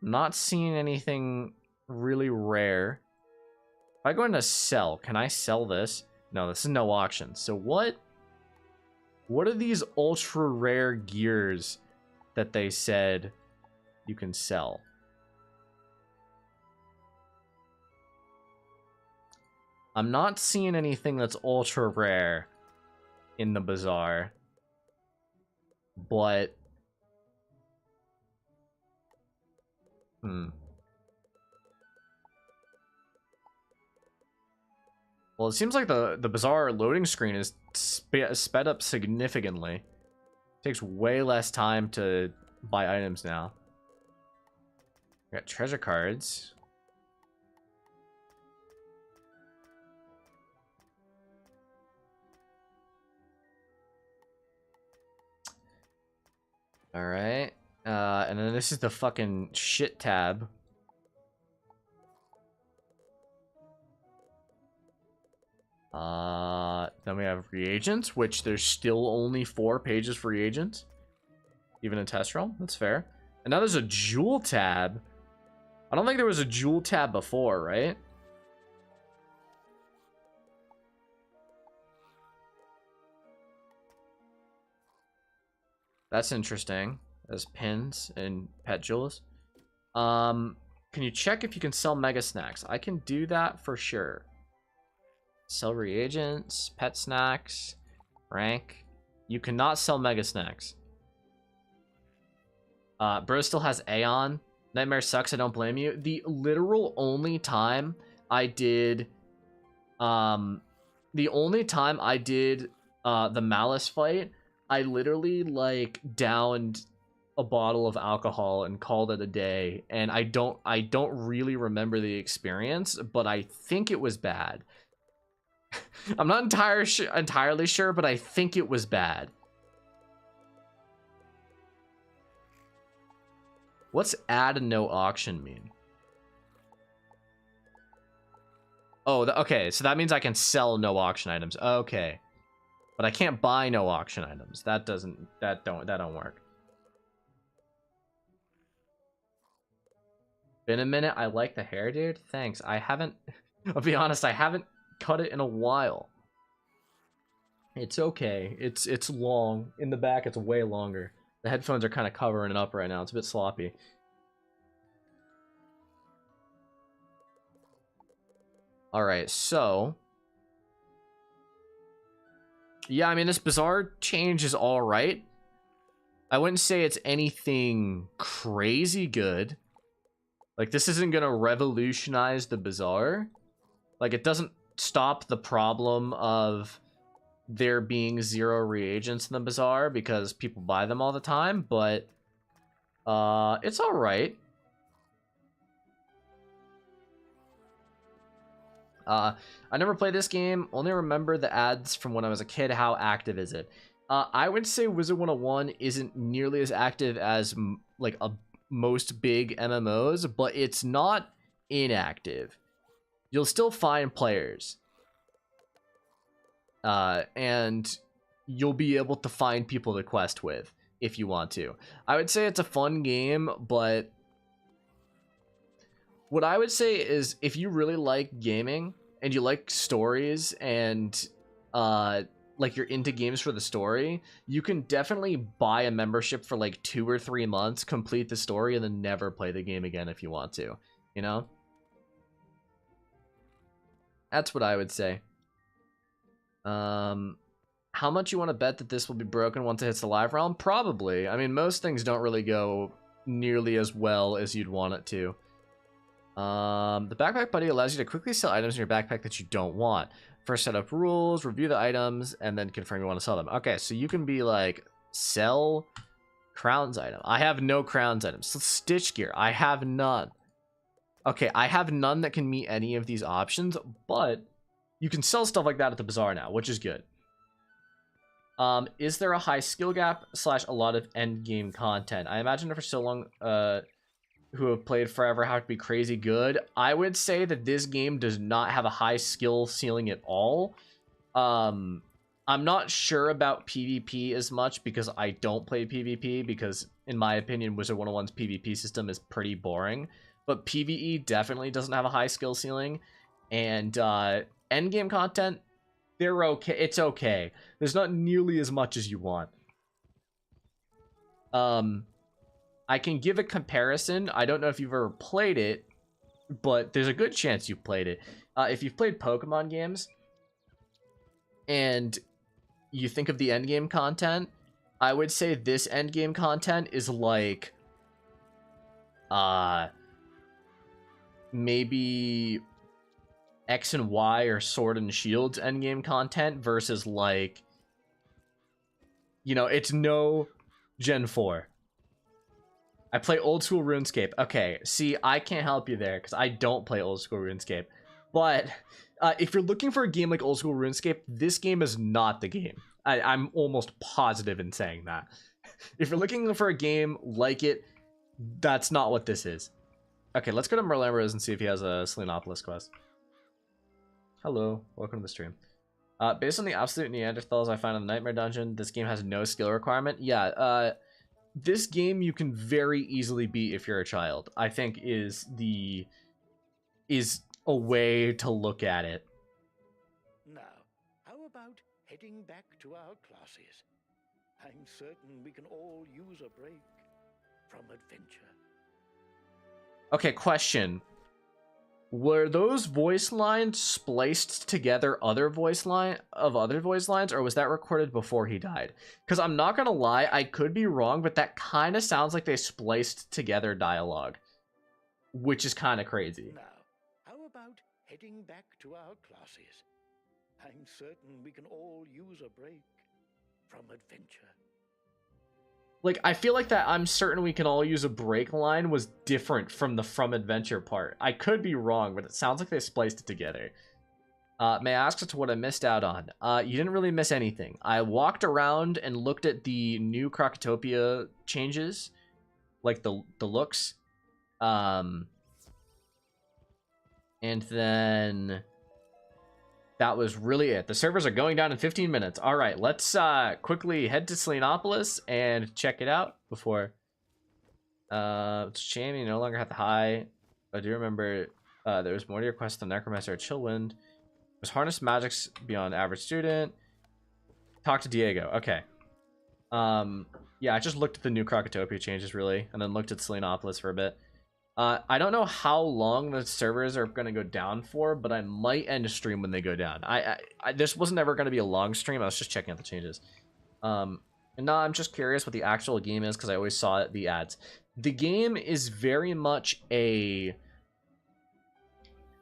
Not seeing anything really rare. If I go into sell, can I sell this? No, this is no auction. So what are these ultra rare gears that they said you can sell? I'm not seeing anything that's ultra rare in the Bazaar, but well, it seems like the Bazaar loading screen is sped up significantly. It takes way less time to buy items now. We got treasure cards. All right. And then this is the fucking shit tab. Then we have reagents, which there's still only 4 pages for reagents. Even in test realm, that's fair. And now there's a jewel tab. I don't think there was a jewel tab before, right? That's interesting. There's pins and pet jewels. Can you check if you can sell mega snacks? I can do that for sure. Sell reagents, pet snacks, rank. You cannot sell mega snacks. Bro still has Aeon. Nightmare sucks, I don't blame you. The literal only time I did the Malice fight, I literally like downed a bottle of alcohol and called it a day, and I don't really remember the experience, but I think it was bad. I'm not entirely sure, but I think it was bad. What's add and no auction mean? Oh, okay, so that means I can sell no auction items. Okay. But I can't buy no auction items. That don't work. Been a minute. I like the hair, dude. Thanks. I haven't I'll be honest, I haven't cut it in a while. It's okay. It's long. In the back it's way longer. The headphones are kind of covering it up right now. It's a bit sloppy. Alright, so... yeah, I mean, this Bazaar change is alright. I wouldn't say it's anything crazy good. Like, this isn't gonna revolutionize the Bazaar. Like, it doesn't stop the problem of there being 0 reagents in the Bazaar because people buy them all the time, but it's alright. I never played this game, only remember the ads from when I was a kid. How active is it? I would say WIZARD101 isn't nearly as active as like most big MMOs, but it's not inactive. You'll still find players. And you'll be able to find people to quest with if you want to. I would say it's a fun game, but what I would say is if you really like gaming and you like stories and like you're into games for the story, you can definitely buy a membership for like 2 or 3 months, complete the story, and then never play the game again if you want to, you know? That's what I would say. How much you want to bet that this will be broken once it hits the live realm? Probably. I mean, most things don't really go nearly as well as you'd want it to. The backpack buddy allows you to quickly sell items in your backpack that you don't want. First set up rules, review the items, and then confirm you want to sell them. Okay, so you can be like, sell crowns item. I have no crowns items. So stitch gear, I have none. Okay, I have none that can meet any of these options, but you can sell stuff like that at the Bazaar now, which is good. Is there a high skill gap / a lot of end game content? I imagine for so long, who have played forever how to be crazy good. I would say that this game does not have a high skill ceiling at all. I'm not sure about PvP as much because I don't play PvP, because in my opinion WIZARD101's PvP system is pretty boring, but PvE definitely doesn't have a high skill ceiling. And endgame content, they're okay. It's okay. There's not nearly as much as you want. I can give a comparison. I don't know if you've ever played it, but there's a good chance you've played it. If you've played Pokemon games and you think of the endgame content, I would say this endgame content is like maybe X and Y or Sword and Shield's endgame content versus, like, you know, it's no Gen 4. I play old school RuneScape. Okay, see, I can't help you there because I don't play old school RuneScape. But if you're looking for a game like old school RuneScape, this game is not the game. I'm almost positive in saying that. If you're looking for a game like it, that's not what this is. Okay, let's go to Merlember's and see if he has a Selenopolis quest. Hello, welcome to the stream. Based on the absolute Neanderthals I found in the Nightmare Dungeon, this game has no skill requirement. Yeah, this game you can very easily beat if you're a child, I think is a way to look at it. Now, how about heading back to our classes? I'm certain we can all use a break from adventure. Okay, question. Were those voice lines spliced together other voice lines, or was that recorded before he died? Because I'm not gonna lie, I could be wrong, but that kind of sounds like they spliced together dialogue, which is kind of crazy. Now, how about heading back to our classes? I'm certain we can all use a break from adventure. Like, I feel like that I'm certain we can all use a break line was different from the from adventure part. I could be wrong, but it sounds like they spliced it together. May I ask as to what I missed out on? You didn't really miss anything. I walked around and looked at the new Krokotopia changes, like the looks. And then that was really it. The servers are going down in 15 minutes. All right, let's quickly head to Selenopolis and check it out before. It's a shame you no longer have the high. I do remember there was more to your quest than Necromancer or Chillwind. Was harness magics beyond average student. Talk to Diego. Okay. Yeah, I just looked at the new Krokotopia changes really, and then looked at Selenopolis for a bit. I don't know how long the servers are going to go down for, but I might end a stream when they go down. This wasn't ever going to be a long stream. I was just checking out the changes. And no, I'm just curious what the actual game is because I always saw the ads. The game is very much it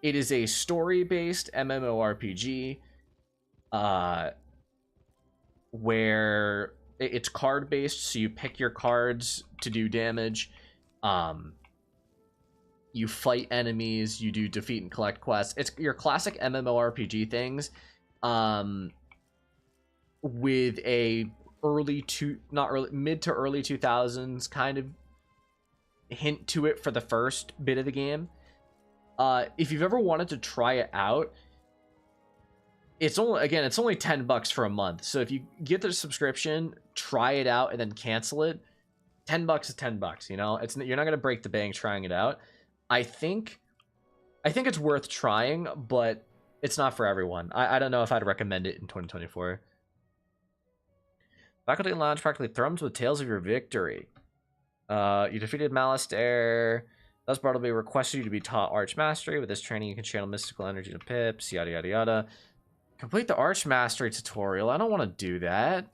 is a story-based MMORPG, where it's card-based, so you pick your cards to do damage. You fight enemies, you do defeat and collect quests. It's your classic MMORPG things, with a mid to early 2000s kind of hint to it for the first bit of the game. If you've ever wanted to try it out, it's only $10 for a month. So if you get the subscription, try it out, and then cancel it, $10 is $10. You know, you're not gonna break the bank trying it out. I think it's worth trying, but it's not for everyone. I don't know if I'd recommend it in 2024. Faculty Lounge practically thrums with tales of your victory. You defeated Malistaire. Thus Bartleby requested you to be taught Archmastery. With this training, you can channel mystical energy to pips, yada yada yada. Complete the Archmastery tutorial. I don't want to do that.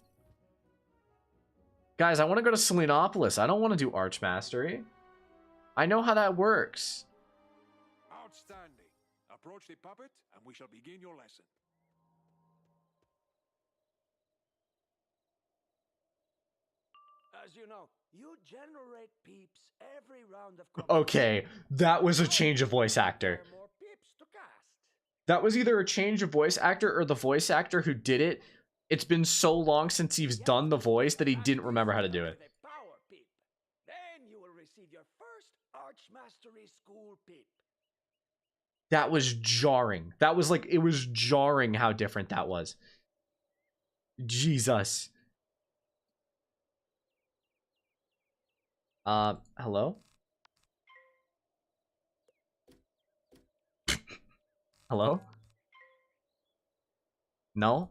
Guys, I want to go to Selenopolis. I don't want to do Archmastery. I know how that works. Outstanding. Approach the puppet, and we shall begin your lesson. As you know, you generate peeps every round of Okay, that was a change of voice actor. More peeps to cast. That was either a change of voice actor or the voice actor who did it. It's been so long since he's done the voice that he didn't remember how to do it. Power peep. Then you will receive your first Archmastery school peep. That was jarring. That was like, it was jarring how different that was. Jesus. Hello? Hello? No?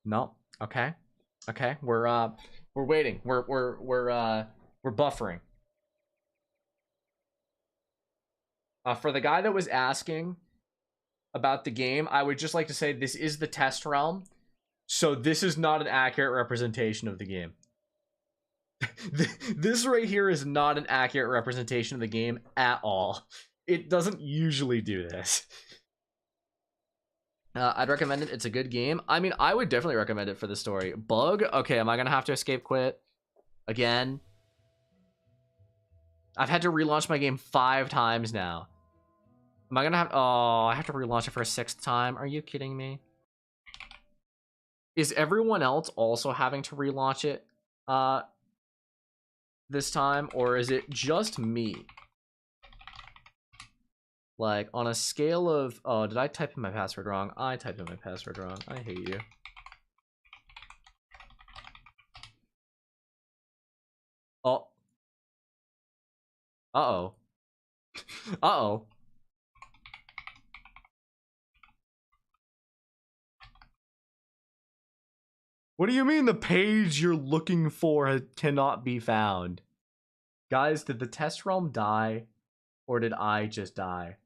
No? Okay. Okay. We're waiting. We're buffering. For the guy that was asking about the game, I would just like to say this is the test realm, so this is not an accurate representation of the game. This right here is not an accurate representation of the game at all. It doesn't usually do this. I'd recommend it. It's a good game. I mean, I would definitely recommend it for the story. Bug? Okay, am I gonna have to escape quit again? I've had to relaunch my game 5 times now. Am I gonna have... Oh, I have to relaunch it for a 6th time? Are you kidding me? Is everyone else also having to relaunch it this time? Or is it just me? Like, on a scale of... Oh, did I type in my password wrong? I typed in my password wrong. I hate you. Uh-oh. Uh-oh. What do you mean the page you're looking for cannot be found? Guys, did the test realm die? Or did I just die?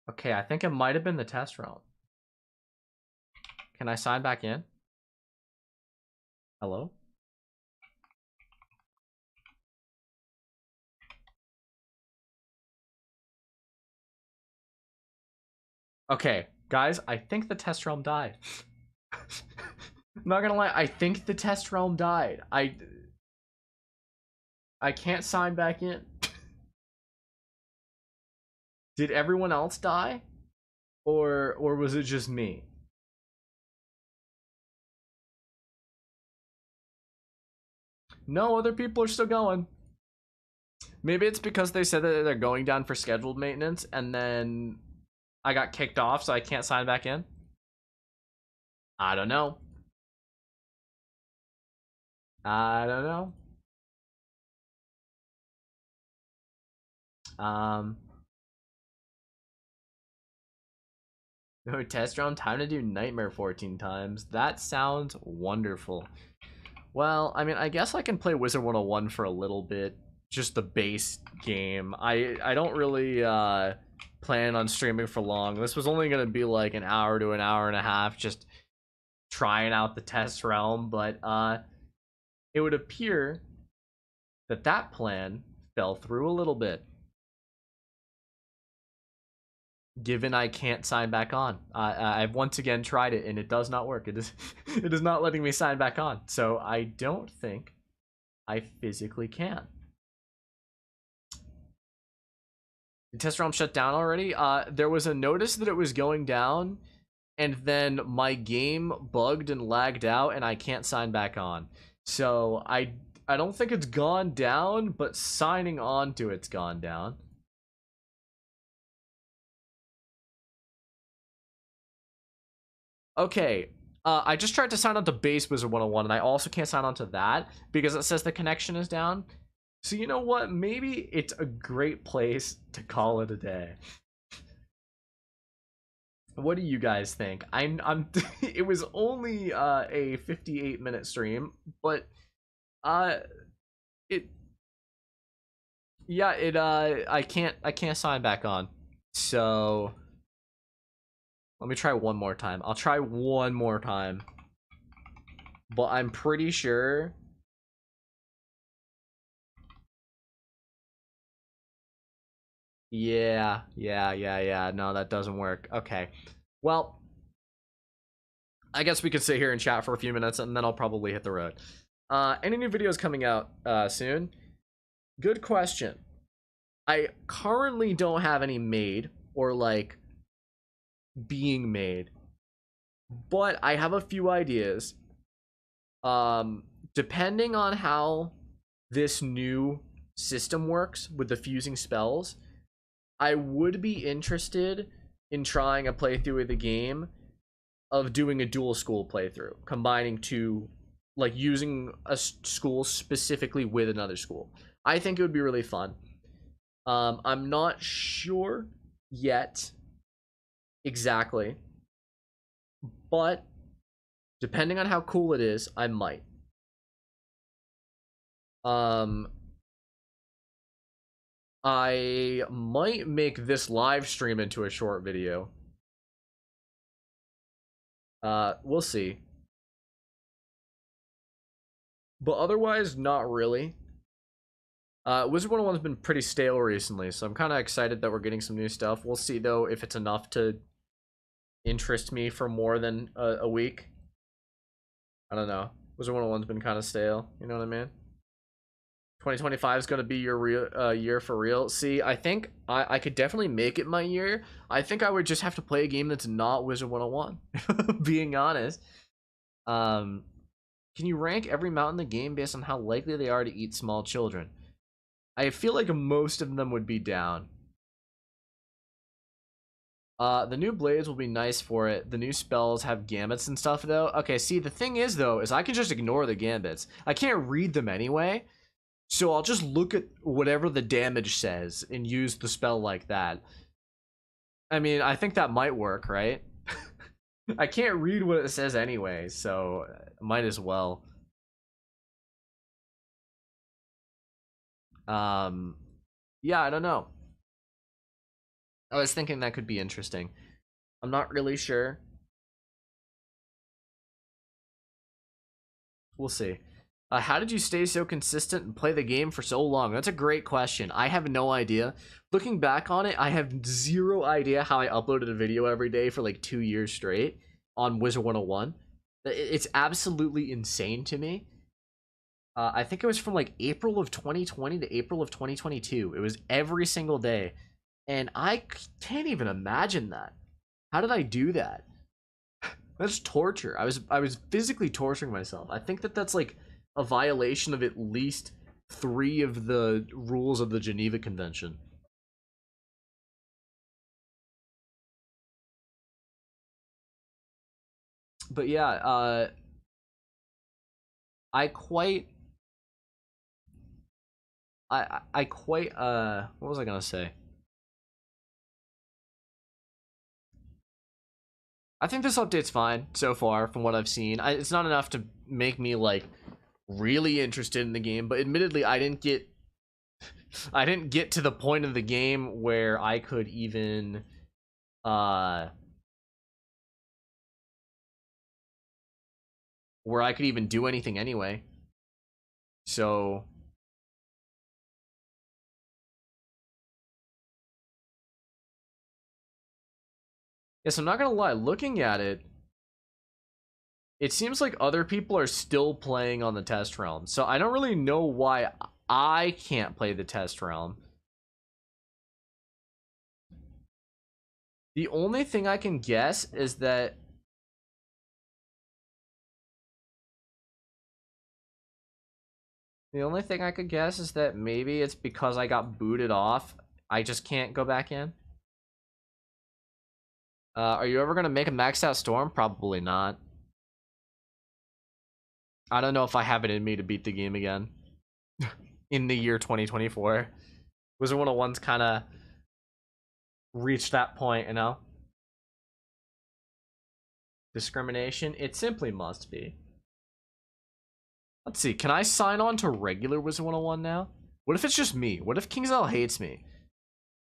Okay, I think it might have been the test realm. Can I sign back in? Hello? Okay, guys, I think the test realm died. I'm not gonna lie, I think the test realm died. I can't sign back in. Did everyone else die? Or was it just me? No, other people are still going. Maybe it's because they said that they're going down for scheduled maintenance and then I got kicked off so I can't sign back in. I don't know. I don't know. No test round, time to do Nightmare 14 times. That sounds wonderful. Well, I mean, I guess I can play WIZARD101 for a little bit. Just the base game. I don't really plan on streaming for long. This was only going to be like an hour to an hour and a half just trying out the test realm, but it would appear that that plan fell through a little bit. Given I can't sign back on. I've once again tried it and it does not work. It is not letting me sign back on. So I don't think I physically can. The test realm shut down already. There was a notice that it was going down and then my game bugged and lagged out and I can't sign back on. So I don't think it's gone down, but signing on to it's gone down. Okay, I just tried to sign on to base WIZARD101 and I also can't sign on to that because it says the connection is down. So you know what? Maybe it's a great place to call it a day. What do you guys think? I'm it was only a 58-minute stream, but it yeah, I can't sign back on. So let me try one more time. I'll try one more time. But I'm pretty sure yeah. No, that doesn't work. Okay. Well, I guess we could sit here and chat for a few minutes and then I'll probably hit the road. Any new videos coming out soon? Good question. I currently don't have any made or like being made, but I have a few ideas. Depending on how this new system works with the fusing spells, I would be interested in trying a playthrough of the game of doing a dual school playthrough, combining two, like using a school specifically with another school. I think it would be really fun. I'm not sure yet exactly, but depending on how cool it is, I might. I might make this live stream into a short video. We'll see. But otherwise, not really. WIZARD101's been pretty stale recently, so I'm kind of excited that we're getting some new stuff. We'll see, though, if it's enough to interest me for more than a week. I don't know. WIZARD101's been kind of stale, you know what I mean? 2025 is going to be your year for real. See, I think I could definitely make it my year. I think I would just have to play a game that's not WIZARD101, being honest. Can you rank every mount in the game based on how likely they are to eat small children? I feel like most of them would be down. The new blades will be nice for it. The new spells have gambits and stuff, though. Okay, see, the thing is, though, is I can just ignore the gambits. I can't read them anyway, so I'll just look at whatever the damage says and use the spell like that. I mean, I think that might work, right? I can't read what it says anyway, so might as well. Yeah, I don't know. I was thinking that could be interesting. I'm not really sure. We'll see. How did you stay so consistent and play the game for so long? That's a great question. I have no idea. Looking back on it, I have zero idea how I uploaded a video every day for like 2 years straight on WIZARD101. It's absolutely insane to me. I think it was from like April of 2020 to April of 2022. It was every single day. And I can't even imagine that. How did I do that? That's torture. I was physically torturing myself. I think that's like a violation of at least 3 of the rules of the Geneva Convention. But yeah, I quite what was I gonna say? I think this update's fine so far from what I've seen. It's not enough to make me like really interested in the game, but admittedly I didn't get to the point of the game where I could even do anything anyway. So yes, I'm not gonna lie, looking at it, it seems like other people are still playing on the test realm. So I don't really know why I can't play the test realm. The only thing I can guess is that maybe it's because I got booted off. I just can't go back in. Are you ever gonna make a maxed out storm? Probably not. I don't know if I have it in me to beat the game again in the year 2024. WIZARD101's kind of reached that point, you know? Discrimination? It simply must be. Let's see, can I sign on to regular WIZARD101 now? What if it's just me? What if KingsL hates me?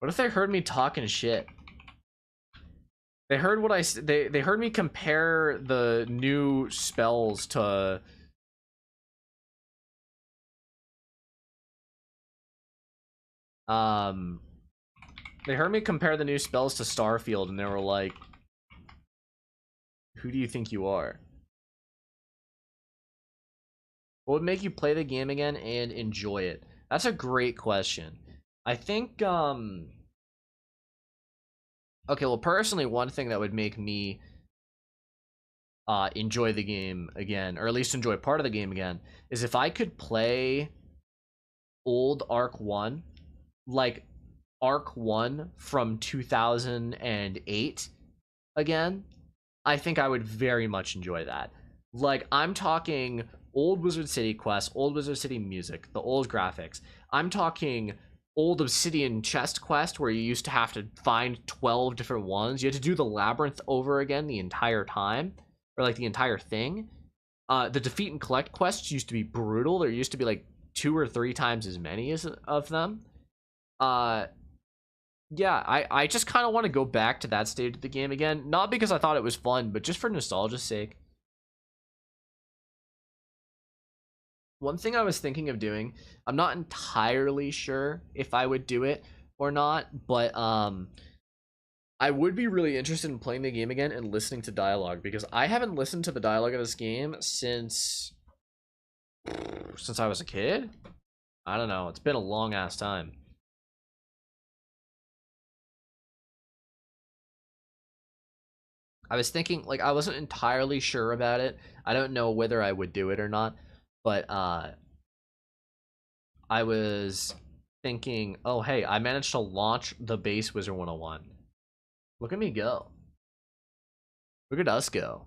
What if they heard me talking shit? They heard what they heard me compare the new spells to they heard me compare the new spells to Starfield, and they were like, who do you think you are? What would make you play the game again and enjoy it? That's a great question. I think okay, well, personally, one thing that would make me enjoy the game again, or at least enjoy part of the game again, is if I could play old Arc 1, like Arc 1 from 2008 again. I think I would very much enjoy that. Like, I'm talking old Wizard City quests, old Wizard City music, the old graphics. I'm talking old Obsidian chest quest where you used to have to find 12 different ones. You had to do the labyrinth over again the entire time, or like the entire thing. The defeat and collect quests used to be brutal. There used to be like 2 or 3 times as many of them. Yeah, I just kind of want to go back to that stage of the game again. Not because I thought it was fun, but just for nostalgia's sake. One thing I was thinking of doing, I'm not entirely sure if I would do it or not, but I would be really interested in playing the game again and listening to dialogue, because I haven't listened to the dialogue of this game since I was a kid. I don't know, it's been a long ass time. I was thinking, like, I wasn't entirely sure about it. I don't know whether I would do it or not, but I was thinking, oh hey, I managed to launch the base WIZARD101. Look at me go. Look at us go.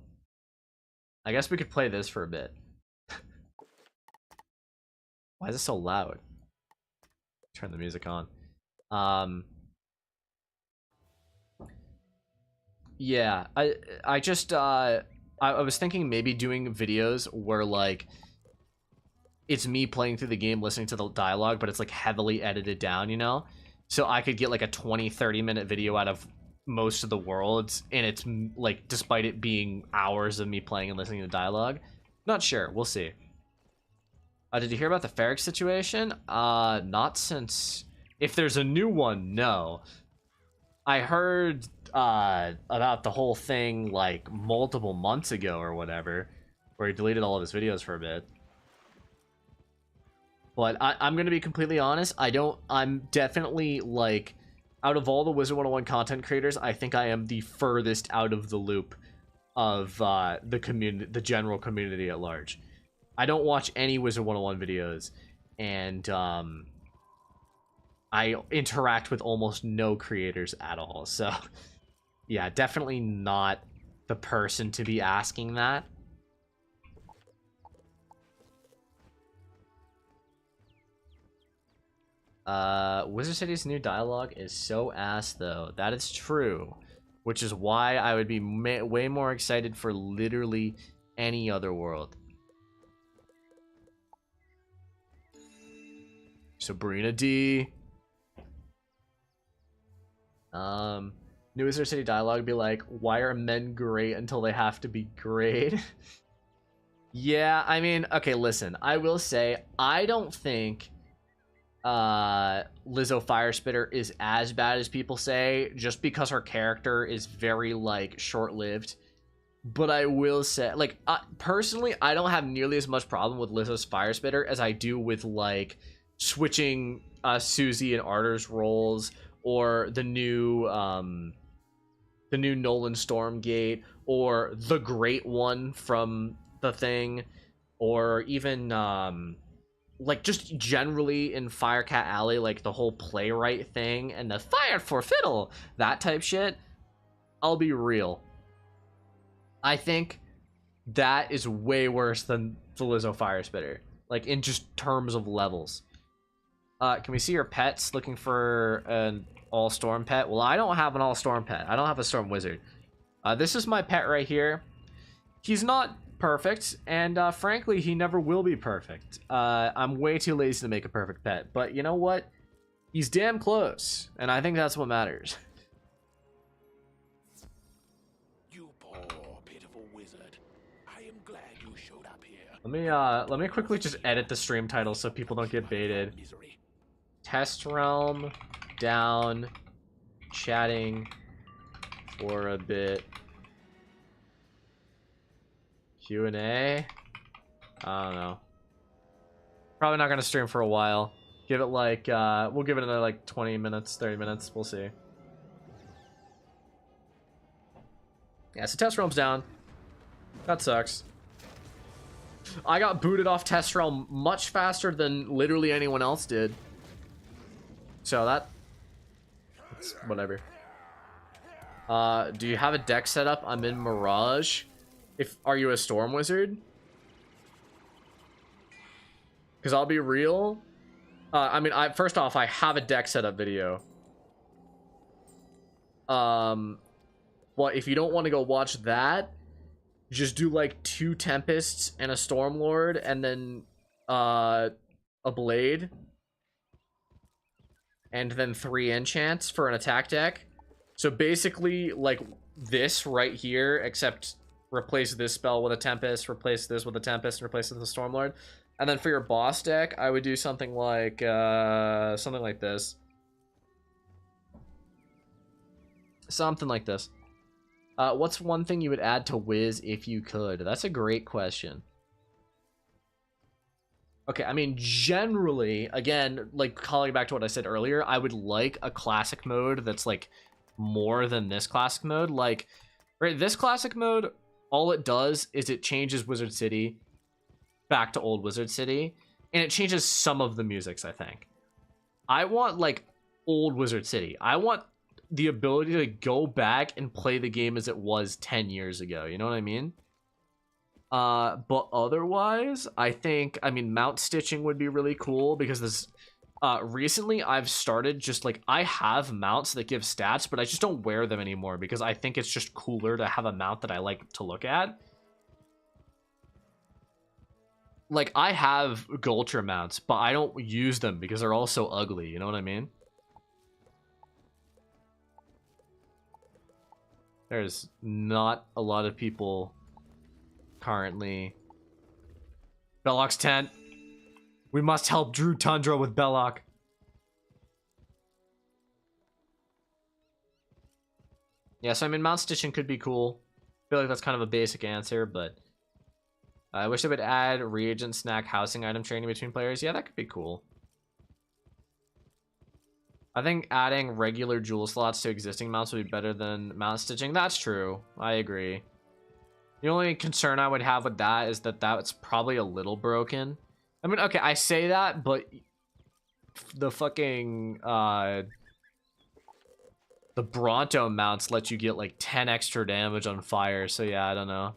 I guess we could play this for a bit. Why is it so loud? Turn the music on. Yeah, I just I was thinking maybe doing videos where like it's me playing through the game, listening to the dialogue, but it's like heavily edited down, you know? So I could get like a 20-30 minute video out of most of the worlds, and it's like despite it being hours of me playing and listening to dialogue. Not sure, we'll see. Did you hear about the Ferric situation? Not since... If there's a new one, no. I heard about the whole thing like multiple months ago or whatever, where he deleted all of his videos for a bit. But I'm gonna be completely honest, I'm definitely like, out of all the WIZARD101 content creators, I think I am the furthest out of the loop of the community, the general community at large. I don't watch any WIZARD101 videos, and I interact with almost no creators at all. So, yeah, definitely not the person to be asking that. Wizard City's new dialogue is so ass, though. That is true. Which is why I would be way more excited for literally any other world. Sabrina D. New Wizard City dialogue be like, why are men great until they have to be great? Yeah, I mean, okay, listen. I will say, I don't think Lizzo Firespitter is as bad as people say, just because her character is very, like, short-lived. But I will say, like, personally, I don't have nearly as much problem with Lizzo's Firespitter as I do with, like, switching Susie and Arter's roles, or the new Nolan Stormgate, or the Great One from The Thing, or even like just generally in Firecat Alley, like the whole playwright thing and the Fire for Fiddle, that type shit. I'll be real, I think that is way worse than the Lizzo Firespitter, like in just terms of levels. Can we see your pets? Looking for an all storm pet? Well, I don't have an all storm pet. I don't have a storm wizard. This is my pet right here. He's not perfect, and frankly, he never will be perfect. I'm way too lazy to make a perfect pet, but you know what? He's damn close, and I think that's what matters. You poor, pitiful wizard. I am glad you showed up here. Let me quickly just edit the stream title so people don't get baited. Test realm down, chatting for a bit. Q&A. I don't know. Probably not gonna stream for a while. Give it like we'll give it another like 20 minutes, 30 minutes. We'll see. Yeah, so test realm's down. That sucks. I got booted off test realm much faster than literally anyone else did. So that's whatever. Do you have a deck set up? I'm in Mirage. Are you a Storm Wizard? Because I'll be real. I mean, first off, I have a deck setup video. Well, if you don't want to go watch that, just do like 2 Tempests and a Stormlord, and then a Blade, and then 3 enchants for an attack deck. So basically like this right here, except replace this spell with a Tempest, replace this with a Tempest, and replace it with a Stormlord. And then for your boss deck, I would do something like this. Something like this. What's one thing you would add to Wiz if you could? That's a great question. Okay, I mean, generally, again, like calling back to what I said earlier, I would like a classic mode that's like more than this classic mode. Like, right, this classic mode, all it does is it changes Wizard City back to old Wizard City, and it changes some of the musics, I think. I want like old Wizard City. I want the ability to go back and play the game as it was 10 years ago. You know what I mean? But otherwise, I mean, mount stitching would be really cool because this, recently I've started just like, I have mounts that give stats, but I just don't wear them anymore because I think it's just cooler to have a mount that I like to look at. Like, I have Gulcher mounts, but I don't use them because they're all so ugly, you know what I mean? There's not a lot of people currently. Belloc's tent. We must help Drew Tundra with Belloc. Yeah, so I mean, mount stitching could be cool. I feel like that's kind of a basic answer, but I wish they would add reagent, snack, housing item training between players. Yeah, that could be cool. I think adding regular jewel slots to existing mounts would be better than mount stitching. That's true. I agree. The only concern I would have with that is that that's probably a little broken. I mean, okay, I say that, but the fucking, the Bronto mounts let you get like 10 extra damage on fire, so yeah, I don't know.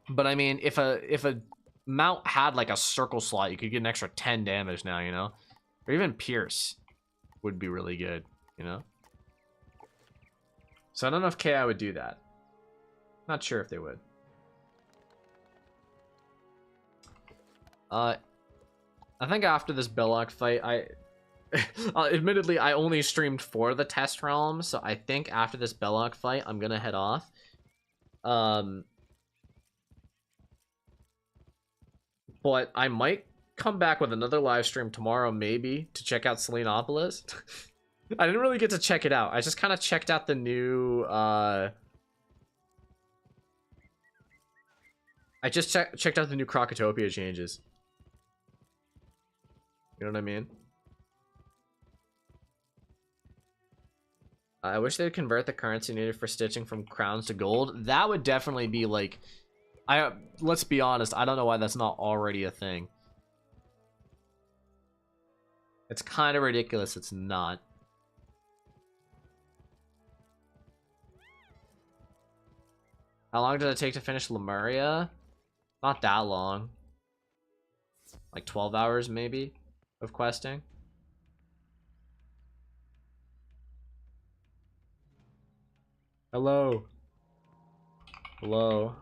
But I mean, if a mount had like a circle slot, you could get an extra 10 damage now, you know? Or even Pierce would be really good, you know? So I don't know if KI would do that. Not sure if they would. I think after this Belloc fight, admittedly, I only streamed for the test realm, so I think after this Belloc fight, I'm gonna head off. But I might come back with another live stream tomorrow, maybe, to check out Selenopolis. I didn't really get to check it out. I just kind of checked out the new, I just checked out the new Krokotopia changes. You know what I mean? I wish they'd convert the currency needed for stitching from crowns to gold. That would definitely be like... let's be honest, I don't know why that's not already a thing. It's kind of ridiculous it's not. How long did it take to finish Lemuria? Not that long. Like 12 hours maybe of questing. Hello. Hello.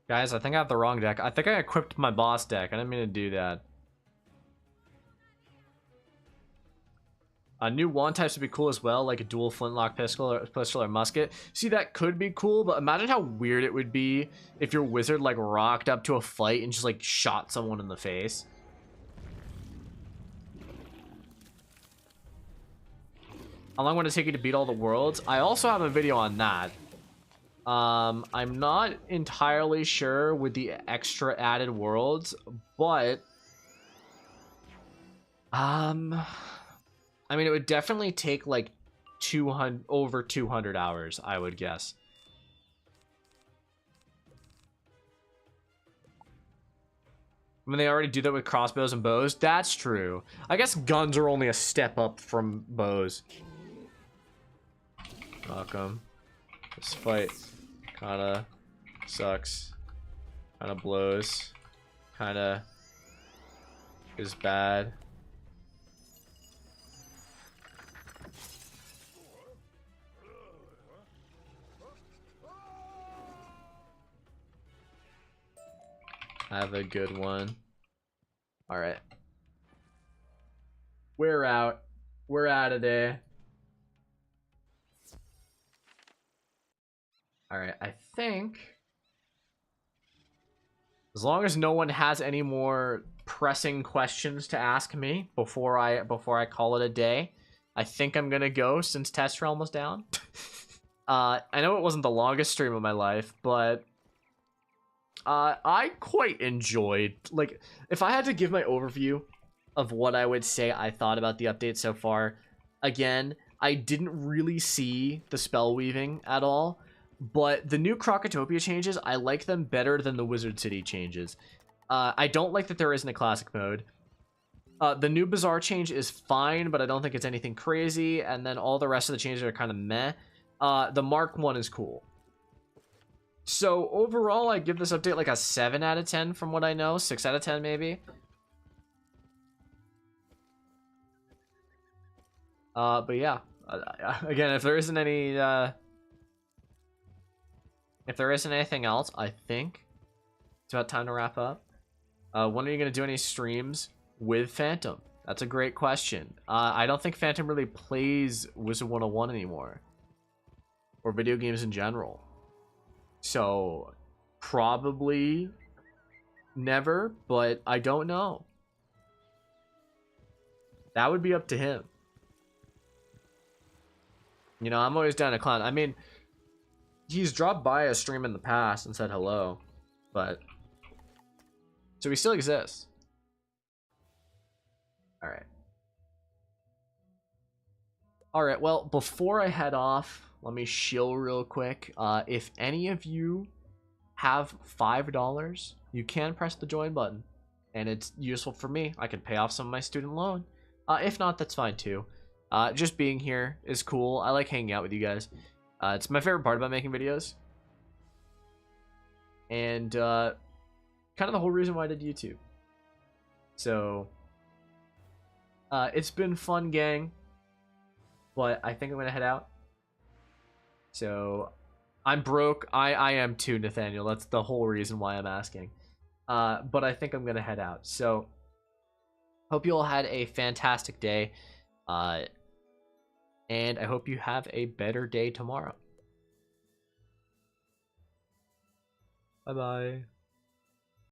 Guys, I think I have the wrong deck. I think I equipped my boss deck. I didn't mean to do that. New wand types would be cool as well, like a dual flintlock pistol or musket. See, that could be cool, but imagine how weird it would be if your wizard like rocked up to a fight and just like shot someone in the face. How long would it take you to beat all the worlds? I also have a video on that. I'm not entirely sure with the extra added worlds, but I mean, it would definitely take like over 200 hours, I would guess. I mean, they already do that with crossbows and bows. That's true. I guess guns are only a step up from bows. Welcome. This fight kinda sucks. Kinda blows. Kinda is bad. Have a good one. Alright. We're out. We're out of there. Alright, I think as long as no one has any more pressing questions to ask me before I call it a day, I think I'm gonna go since Test Realm was down. I know it wasn't the longest stream of my life, but I quite enjoyed, like, if I had to give my overview of what I would say I thought about the update so far. Again, I didn't really see the spell weaving at all, but the new Krokotopia changes, I like them better than the Wizard City changes. I don't like that there isn't a classic mode. The new Bazaar change is fine, but I don't think it's anything crazy, and then all the rest of the changes are kind of meh. The Mark 1 is cool. So overall, I give this update like a 7 out of 10 from what I know. 6 out of 10 maybe. But yeah, again, if there isn't any, if there isn't anything else, I think it's about time to wrap up. When are you going to do any streams with Phantom? That's a great question. I don't think Phantom really plays WIZARD101 anymore, or video games in general. So, probably never, but I don't know. That would be up to him. You know, I'm always down to clown. I mean, he's dropped by a stream in the past and said hello, but... So he still exists. Alright. Alright, well, before I head off, let me shill real quick. If any of you have $5, you can press the join button. And it's useful for me. I can pay off some of my student loan. If not, that's fine too. Just being here is cool. I like hanging out with you guys. It's my favorite part about making videos. And kind of the whole reason why I did YouTube. So it's been fun, gang. But I think I'm going to head out. So I'm broke. I am too, Nathaniel. That's the whole reason why I'm asking. But I think I'm going to head out. So hope you all had a fantastic day. And I hope you have a better day tomorrow. Bye-bye.